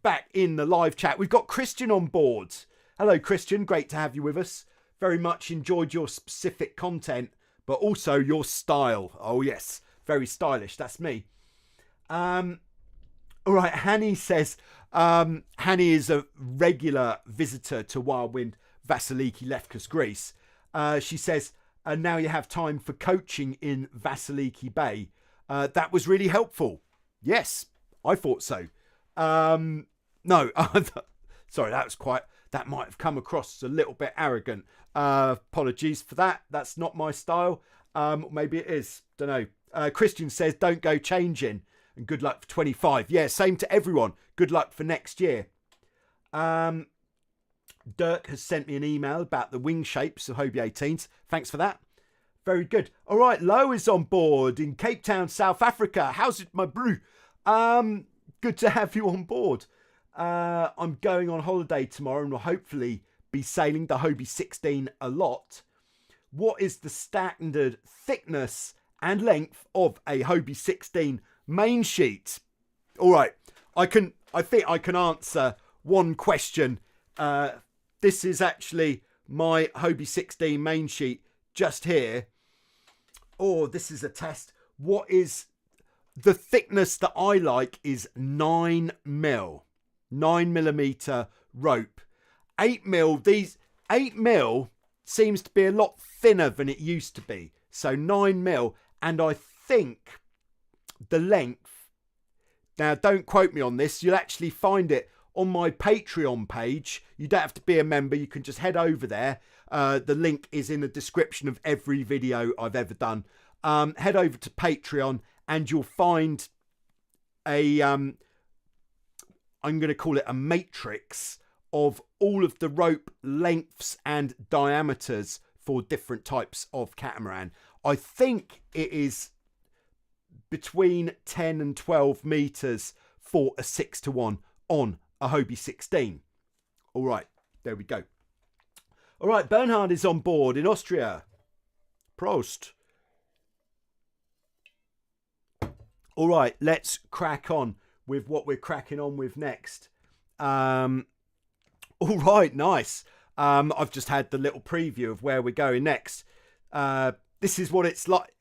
back in the live chat, we've got Christian on board. Hello, Christian. Great to have you with us. Very much enjoyed your specific content, but also your style. Oh, yes. Very stylish. That's me. All right. Hanny says, Hanny is a regular visitor to Wildwind Vasiliki Lefkas, Greece. She says, and now you have time for coaching in Vasiliki Bay. That was really helpful. Yes, I thought so. No, sorry, that might have come across as a little bit arrogant. Apologies for that. That's not my style. Maybe it is. Don't know. Christian says, don't go changing. And good luck for 25. Yeah, same to everyone. Good luck for next year. Dirk has sent me an email about the wing shapes of Hobie 18s. Thanks for that. Very good. All right, Lo is on board in Cape Town, South Africa. How's it, my brew? Good to have you on board. I'm going on holiday tomorrow and will hopefully be sailing the Hobie 16 a lot. What is the standard thickness and length of a Hobie 16 main sheet? All right, I think I can answer one question. This is actually my Hobie 16 main sheet just here. Oh, this is a test. What is the thickness that I like is 9 mil, 9mm rope. 8 mil, these 8 mil seems to be a lot thinner than it used to be. So 9 mil, and I think the length, now don't quote me on this, you'll actually find it on my Patreon page. You don't have to be a member, you can just head over there. The link is in the description of every video I've ever done. Head over to Patreon and you'll find a, I'm going to call it a matrix of all of the rope lengths and diameters for different types of catamaran. I think it is between 10 and 12 meters for a 6-to-1 on a Hobie 16. All right, there we go. All right, Bernhard is on board in Austria. Prost. All right, let's crack on with what we're cracking on with next. All right, nice. I've just had the little preview of where we're going next. This is what it's like.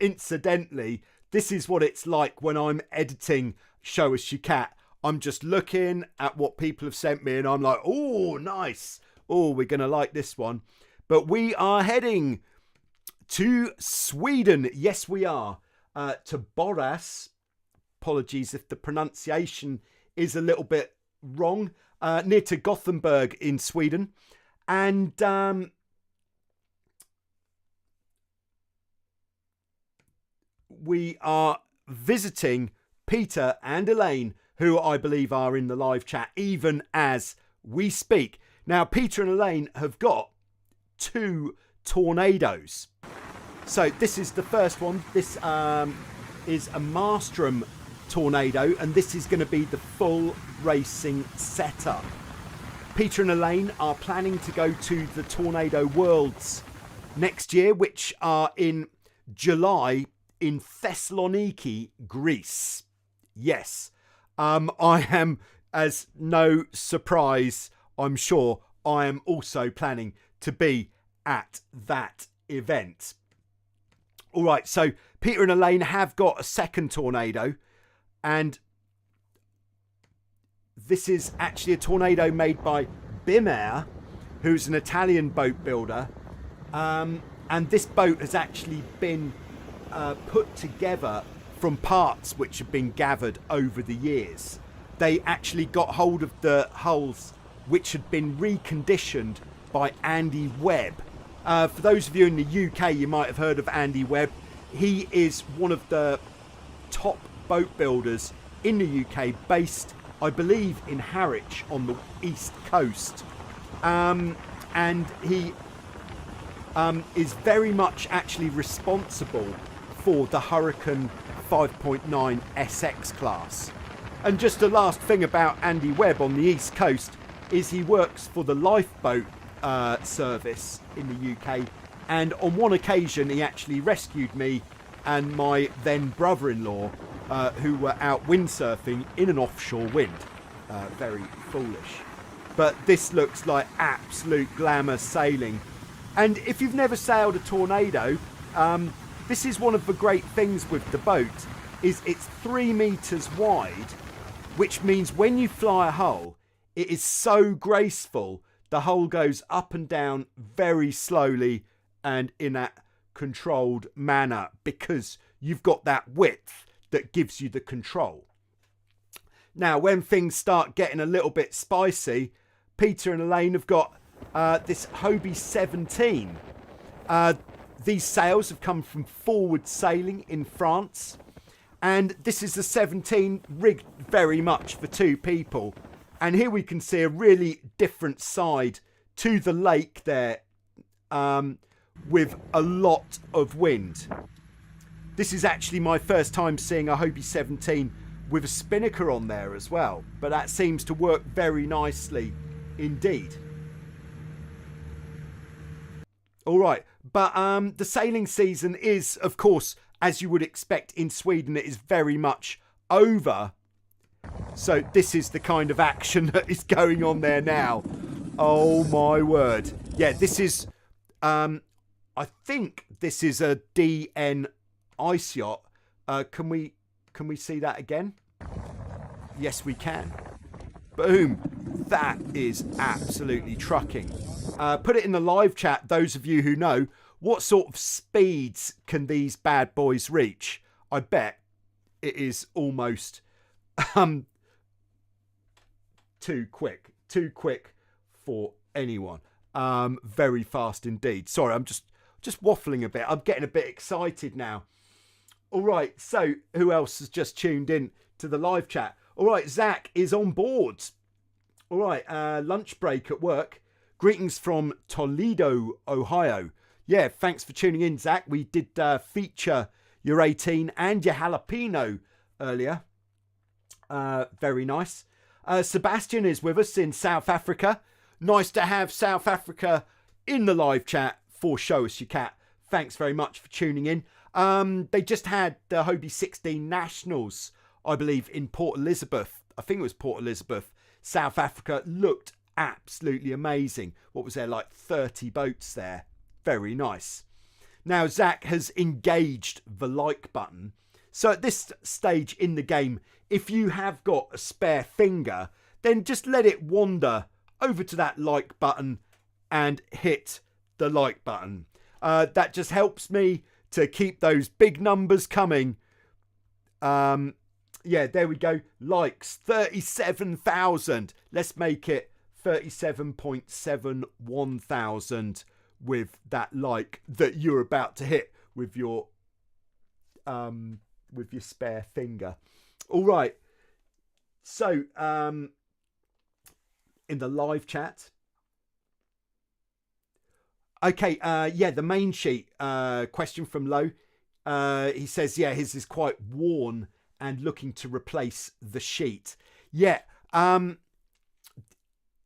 Incidentally, this is what it's like when I'm editing Show Us Your Cat. I'm just looking at what people have sent me and I'm like, oh, nice. Oh, we're going to like this one. But we are heading to Sweden. Yes, we are. To Borås. Apologies if the pronunciation is a little bit wrong. Near to Gothenburg in Sweden. And we are visiting Peter and Elaine, who I believe are in the live chat even as we speak. Now, Peter and Elaine have got 2 tornadoes. So this is the first one. This is a Maelstrom tornado, and this is going to be the full racing setup. Peter and Elaine are planning to go to the Tornado Worlds next year, which are in July in Thessaloniki, Greece. Yes, I am, as no surprise, I'm sure, I am also planning to be at that event. All right, so Peter and Elaine have got a second tornado, and this is actually a tornado made by Bimair, who's an Italian boat builder. And this boat has actually been put together from parts which have been gathered over the years. They actually got hold of the hulls which had been reconditioned by Andy Webb. For those of you in the UK, you might have heard of Andy Webb. He is one of the top boat builders in the UK, based, I believe, in Harwich on the east coast. And he is very much actually responsible for the Hurricane 5.9 SX class. And just the last thing about Andy Webb on the east coast is he works for the lifeboat service in the UK, and on one occasion he actually rescued me and my then brother-in-law who were out windsurfing in an offshore wind. Very foolish, but this looks like absolute glamour sailing. And if you've never sailed a tornado, this is one of the great things with the boat, is it's 3 meters wide, which means when you fly a hull, it is so graceful. The hull goes up and down very slowly and in a controlled manner, because you've got that width that gives you the control. Now, when things start getting a little bit spicy, Peter and Elaine have got this Hobie 17. These sails have come from Forward Sailing in France. And this is the 17 rigged very much for 2 people. And here we can see a really different side to the lake there, with a lot of wind. This is actually my first time seeing a Hobie 17 with a spinnaker on there as well. But that seems to work very nicely indeed. All right, but the sailing season is, of course, as you would expect in Sweden, it is very much over. So this is the kind of action that is going on there now. Oh my word. Yeah, this is, I think this is a DN ice yacht. Can we see that again? Yes, we can. Boom. That is absolutely trucking. Put it in the live chat, those of you who know, what sort of speeds can these bad boys reach? I bet it is almost too quick for anyone. Very fast indeed. Sorry, I'm just waffling a bit. I'm getting a bit excited now. All right, so who else has just tuned in to the live chat? All right, Zach is on board. All right, lunch break at work. Greetings from Toledo, Ohio. Yeah, thanks for tuning in, Zach. We did feature your 18 and your jalapeno earlier. Very nice. Sebastian is with us in South Africa. Nice to have South Africa in the live chat for Show Us Your Cat. Thanks very much for tuning in. They just had the Hobie 16 Nationals, I believe, in Port Elizabeth. I think it was Port Elizabeth. South Africa looked absolutely amazing. What was there, like 30 boats there? Very nice. Now, Zach has engaged the like button. So at this stage in the game, if you have got a spare finger, then just let it wander over to that like button and hit the like button. That just helps me to keep those big numbers coming. Yeah, there we go. Likes, 37,000. Let's make it 37.71 thousand with that like that you're about to hit with your spare finger. All right. So, in the live chat. Okay, yeah, the main sheet, question from Low. He says, yeah, his is quite worn and looking to replace the sheet. Yeah,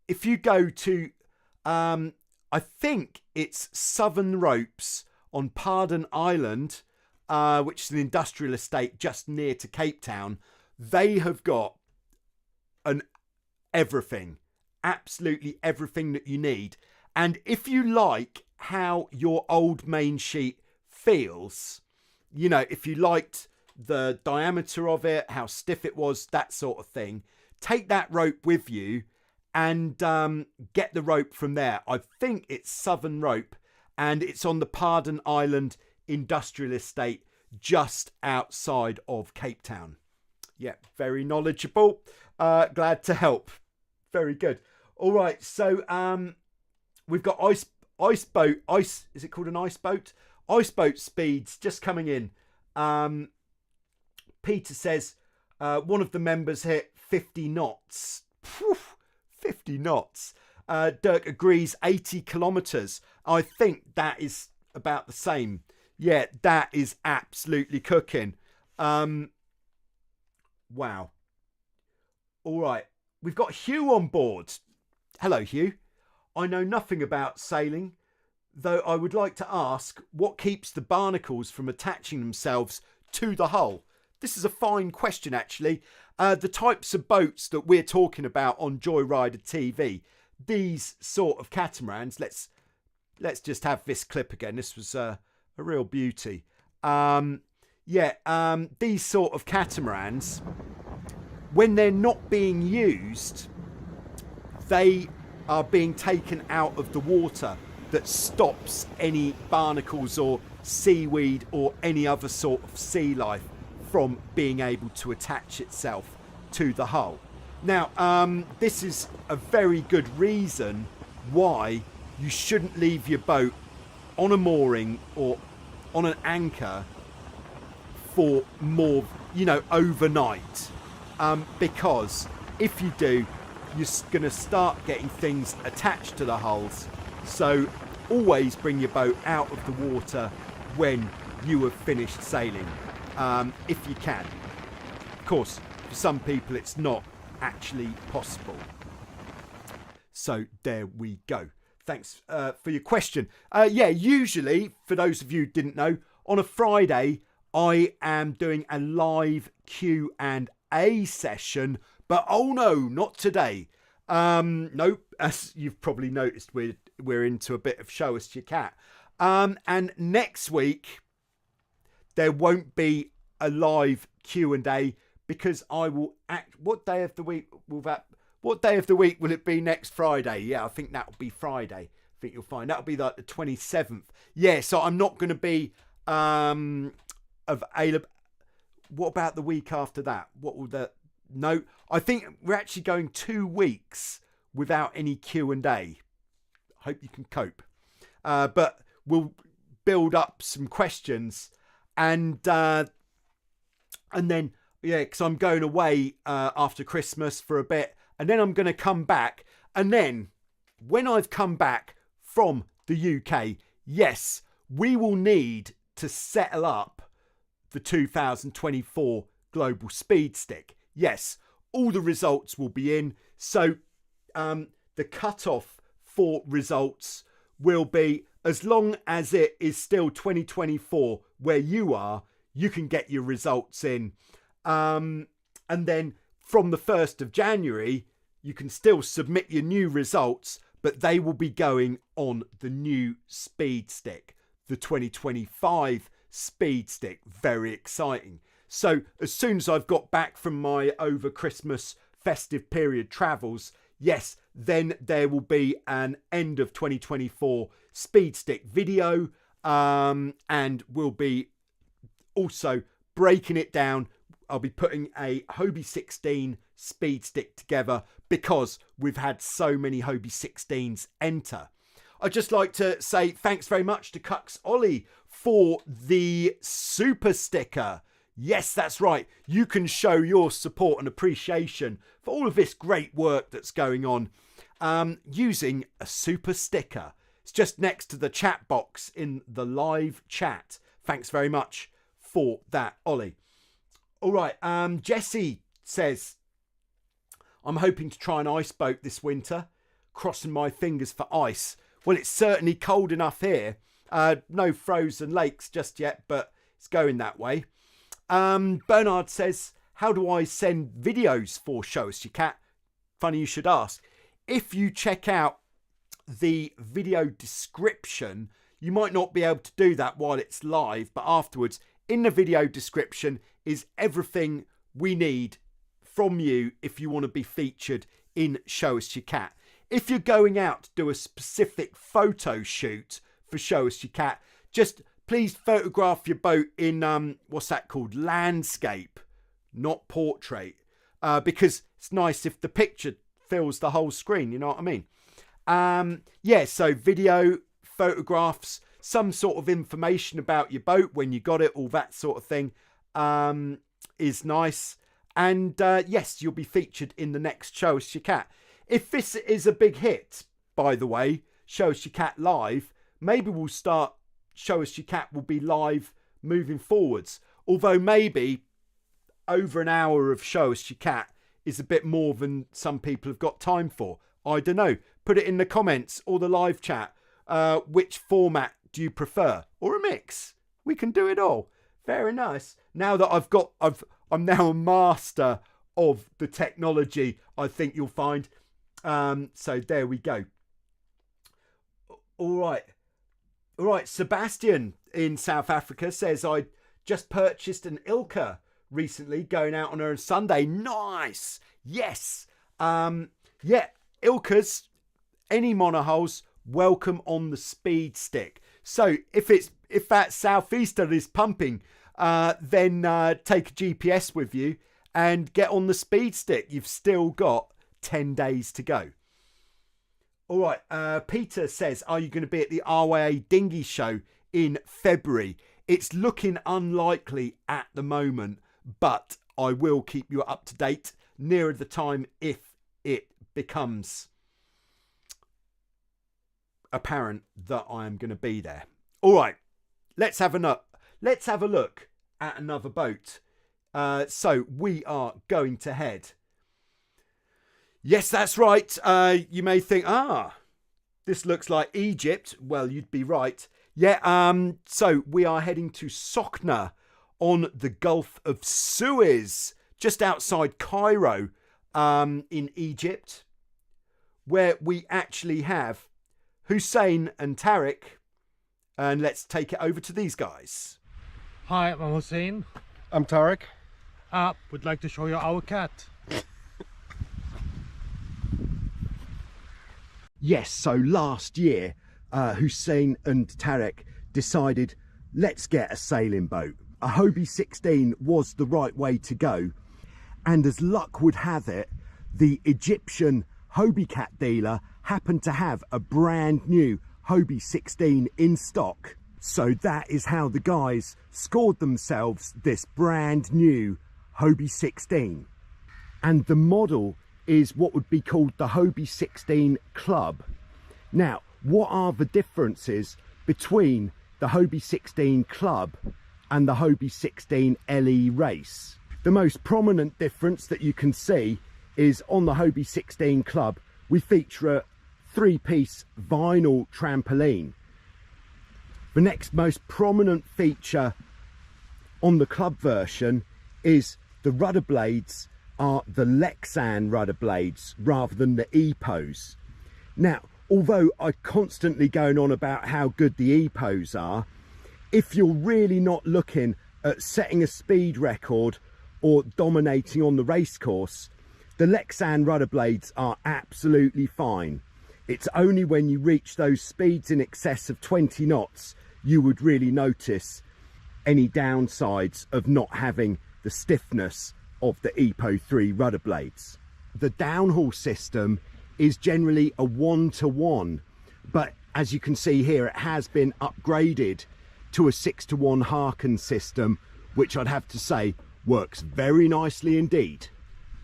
if you go to, I think it's Southern Ropes on Pardon Island, which is an industrial estate just near to Cape Town, they have got everything, absolutely everything that you need. And if you like how your old main sheet feels, you know, if you liked the diameter of it, how stiff it was, that sort of thing, take that rope with you and get the rope from there. I think it's Southern Rope and it's on the Pardon Island industrial estate just outside of Cape Town. Yeah, very knowledgeable. Glad to help. Very good. All right, so we've got ice boat. Is it called an ice boat? Ice boat speeds just coming in. Peter says one of the members hit 50 knots. Whew, 50 knots. Dirk agrees 80 kilometers. I think that is about the same. Yeah, that is absolutely cooking. Wow. All right. We've got Hugh on board. Hello, Hugh. I know nothing about sailing, though I would like to ask what keeps the barnacles from attaching themselves to the hull. This is a fine question, actually. The types of boats that we're talking about on Joyrider TV, these sort of catamarans, let's just have this clip again. This was a real beauty. These sort of catamarans, when they're not being used, they are being taken out of the water. That stops any barnacles or seaweed or any other sort of sea life from being able to attach itself to the hull. Now, this is a very good reason why you shouldn't leave your boat on a mooring or on an anchor for more, overnight. Because if you do, you're going to start getting things attached to the hulls. So always bring your boat out of the water when you have finished sailing, if you can. Of course, for some people it's not actually possible. So there we go. Thanks for your question. Usually, for those of you who didn't know, on a Friday I am doing a live Q&A session But oh no, not today. Nope, as you've probably noticed, we're into a bit of Show Us Your Cat. And next week, there won't be a live Q&A because I will what day of the week will it be next Friday? Yeah, I think that'll be Friday. I think you'll find that'll be like the 27th. Yeah, so I'm not going to be available. What about the week after that? No, I think we're actually going 2 weeks without any Q&A. Hope you can cope. But we'll build up some questions and then, yeah, because I'm going away after Christmas for a bit, and then I'm going to come back. And then when I've come back from the UK, yes, we will need to settle up the 2024 Global Speed Stick. Yes, all the results will be in. So the cutoff for results will be, as long as it is still 2024 where you are, you can get your results in. And then from the 1st of January, you can still submit your new results, but they will be going on the new Speed Stick, the 2025 Speed Stick. Very exciting. So as soon as I've got back from my over Christmas festive period travels, yes, then there will be an end of 2024 Speed Stick video, and we'll be also breaking it down. I'll be putting a Hobie 16 Speed Stick together because we've had so many Hobie 16s enter. I'd just like to say thanks very much to Cucks Ollie for the super sticker. Yes, that's right. You can show your support and appreciation for all of this great work that's going on using a super sticker. It's just next to the chat box in the live chat. Thanks very much for that, Ollie. All right, Jesse says, I'm hoping to try an ice boat this winter. Crossing my fingers for ice. Well, it's certainly cold enough here. No frozen lakes just yet, but it's going that way. Bernard says, how do I send videos for Show Us Your Cat? Funny you should ask. If you check out the video description, you might not be able to do that while it's live, but afterwards, in the video description is everything we need from you if you want to be featured in Show Us Your Cat. If you're going out to do a specific photo shoot for Show Us Your Cat, just please photograph your boat in, what's that called? Landscape, not portrait. Because it's nice if the picture fills the whole screen, you know what I mean? Yeah, so video, photographs, some sort of information about your boat when you got it, all that sort of thing is nice. And yes, you'll be featured in the next Show Us Your Cat. If this is a big hit, by the way, Show Us Your Cat live, maybe we'll start Show Us Your Cat will be live moving forwards. Although maybe over an hour of Show Us Your Cat is a bit more than some people have got time for. I don't know. Put it in the comments or the live chat. Which format do you prefer? Or a mix? We can do it all. Very nice. Now that I'm now a master of the technology, I think you'll find. So there we go. All right. Sebastian in South Africa says, I just purchased an Ilka recently, going out on her Sunday. Nice. Yes. Yeah, Ilkas, any monohulls, welcome on the Speed Stick. So if that southeaster is pumping, then take a GPS with you and get on the Speed Stick. You've still got 10 days to go. All right, Peter says, are you going to be at the RYA Dinghy Show in February? It's looking unlikely at the moment, but I will keep you up to date nearer the time if it becomes apparent that I am going to be there. All right, let's have a look at another boat. So we are going to head. Yes, that's right. You may think, this looks like Egypt. Well, you'd be right. Yeah, so we are heading to Sokhna on the Gulf of Suez, just outside Cairo. in Egypt, where we actually have Hussein and Tarek. And let's take it over to these guys. Hi, I'm Hussein. I'm Tarek. Would like to show you our cat. Yes, so last year, Hussein and Tarek decided, let's get a sailing boat. A Hobie 16 was the right way to go. And as luck would have it, the Egyptian Hobie cat dealer happened to have a brand new Hobie 16 in stock. So that is how the guys scored themselves this brand new Hobie 16. And the model is what would be called the Hobie 16 Club. Now, what are the differences between the Hobie 16 Club and the Hobie 16 LE Race? The most prominent difference that you can see is on the Hobie 16 Club, we feature a 3-piece vinyl trampoline. The next most prominent feature on the Club version is the rudder blades are the Lexan rudder blades rather than the EPOs. Now, although I'm constantly going on about how good the EPOs are, if you're really not looking at setting a speed record or dominating on the race course, the Lexan rudder blades are absolutely fine. It's only when you reach those speeds in excess of 20 knots you would really notice any downsides of not having the stiffness of the EPO 3 rudder blades. The downhaul system is generally a 1-to-1, but as you can see here, it has been upgraded to a 6-to-1 Harken system, which I'd have to say works very nicely indeed.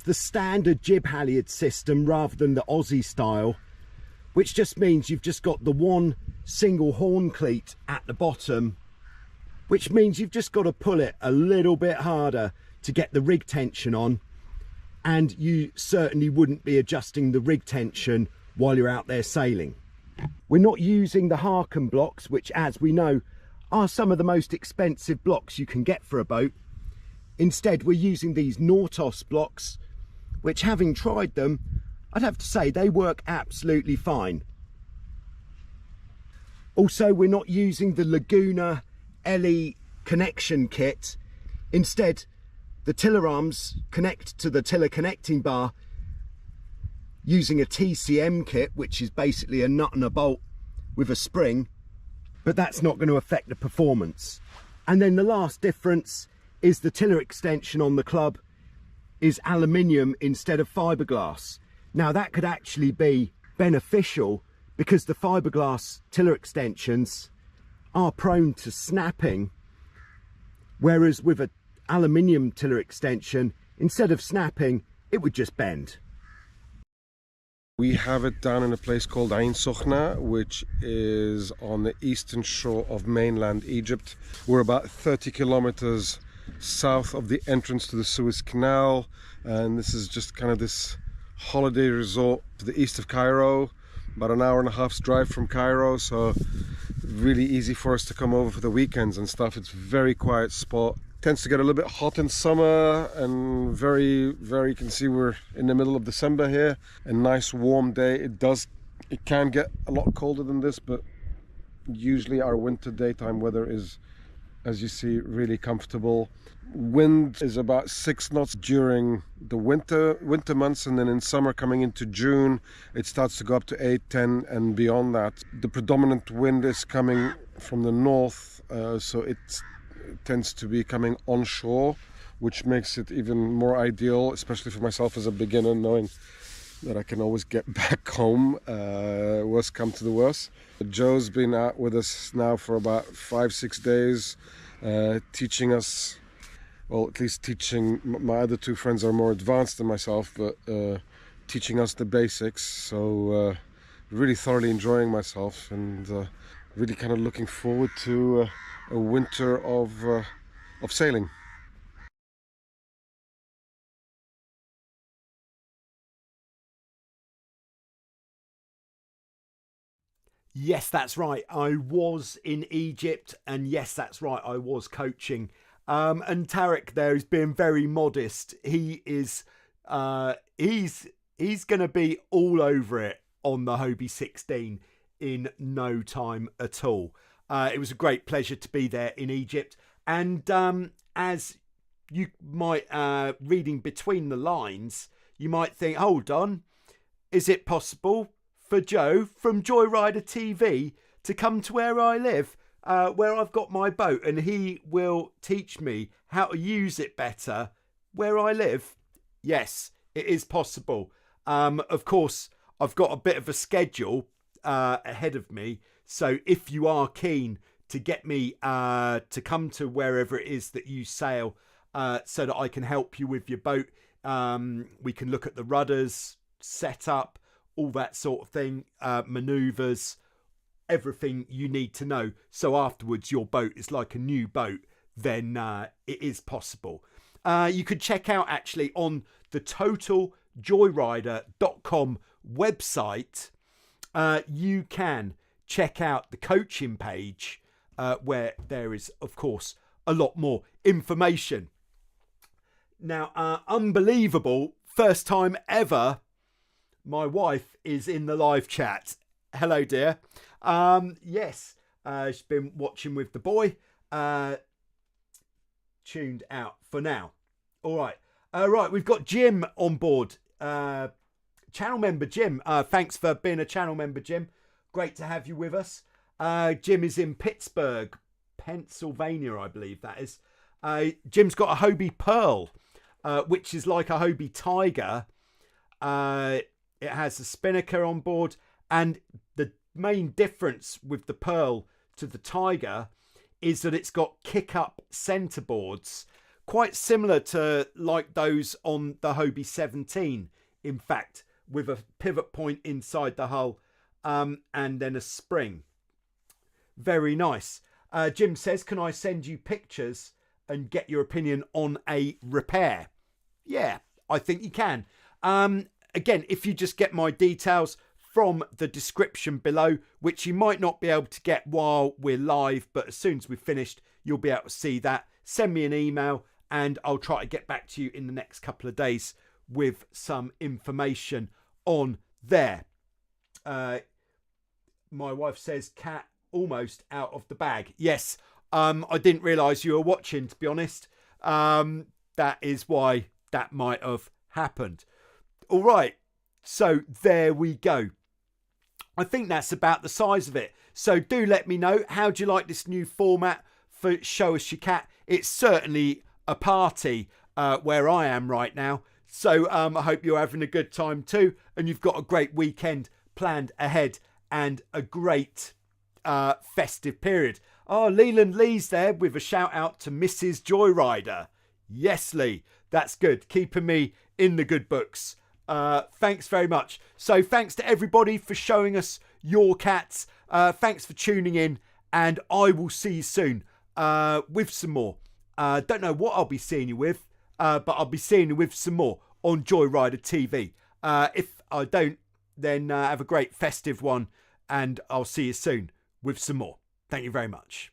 The standard jib halyard system rather than the Aussie style, which just means you've just got the one single horn cleat at the bottom, which means you've just got to pull it a little bit harder to get the rig tension on, and you certainly wouldn't be adjusting the rig tension while you're out there sailing. We're not using the Harken blocks, which, as we know, are some of the most expensive blocks you can get for a boat. Instead, we're using these Nortos blocks, which, having tried them, I'd have to say they work absolutely fine. Also, we're not using the Laguna LE connection kit. Instead, the tiller arms connect to the tiller connecting bar using a TCM kit, which is basically a nut and a bolt with a spring, but that's not going to affect the performance. And then the last difference is the tiller extension on the Club is aluminium instead of fiberglass. Now that could actually be beneficial because the fiberglass tiller extensions are prone to snapping, whereas with an aluminium tiller extension, instead of snapping, it would just bend. We have it down in a place called Ain Sokhna, which is on the eastern shore of mainland Egypt. We're about 30 kilometers south of the entrance to the Suez Canal, and this is just kind of this holiday resort to the east of Cairo, about an hour and a half's drive from Cairo, so really easy for us to come over for the weekends and stuff. It's a very quiet spot. Tends to get a little bit hot in summer, and very you can see we're in the middle of December here. A nice warm day. It can get a lot colder than this, but usually our winter daytime weather is, as you see, really comfortable. Wind is about 6 knots during the winter months, and then in summer coming into June it starts to go up to 8, 10 and beyond that. The predominant wind is coming from the north, so it tends to be coming onshore, which makes it even more ideal, especially for myself as a beginner, knowing that I can always get back home, worst come to the worst. Joe's been out with us now for about 5-6 days, teaching us, well, at least teaching, my other two friends are more advanced than myself, but teaching us the basics. So really thoroughly enjoying myself, and really kind of looking forward to a winter of sailing. Yes, that's right. I was in Egypt, and yes, that's right. I was coaching. And Tarek there is being very modest. He is he's going to be all over it on the Hobie 16 in no time at all. It was a great pleasure to be there in Egypt. And as you might, reading between the lines, you might think, hold on, is it possible for Joe from Joyrider TV to come to where I live, where I've got my boat, and he will teach me how to use it better where I live? Yes, it is possible. Of course, I've got a bit of a schedule ahead of me. So if you are keen to get me to come to wherever it is that you sail, so that I can help you with your boat, we can look at the rudders, setup, all that sort of thing, maneuvers, everything you need to know. So afterwards your boat is like a new boat, then it is possible. You could check out actually on the totaljoyrider.com website. You can check out the coaching page where there is, of course, a lot more information. Now, unbelievable, first time ever, my wife is in the live chat. Hello, dear. Yes, she's been watching with the boy. Tuned out for now. All right. Right, we've got Jim on board. Channel member Jim. Thanks for being a channel member, Jim. Great to have you with us. Jim is in Pittsburgh, Pennsylvania, I believe that is. Jim's got a Hobie Pearl, which is like a Hobie Tiger. It has a spinnaker on board, and the main difference with the Pearl to the Tiger is that it's got kick-up centerboards, quite similar to like those on the Hobie 17, in fact, with a pivot point inside the hull, and then a spring. Very nice. Jim says, can I send you pictures and get your opinion on a repair? Yeah, I think you can. Again, if you just get my details from the description below, which you might not be able to get while we're live, but as soon as we've finished, you'll be able to see that. Send me an email and I'll try to get back to you in the next couple of days with some information on there. My wife says, cat almost out of the bag. Yes, I didn't realise you were watching, to be honest. That is why that might have happened. All right, so there we go. I think that's about the size of it. So do let me know, how do you like this new format for Show Us Your Cat? It's certainly a party where I am right now. So I hope you're having a good time too, and you've got a great weekend planned ahead and a great festive period. Oh, Leland Lee's there with a shout out to Mrs. Joyrider. Yes, Lee, that's good. Keeping me in the good books. Thanks very much. So thanks to everybody for showing us your cats. Thanks for tuning in, and I will see you soon with some more. Don't know what I'll be seeing you with, but I'll be seeing you with some more on Joyrider TV. If I don't, then have a great festive one, and I'll see you soon with some more. Thank you very much.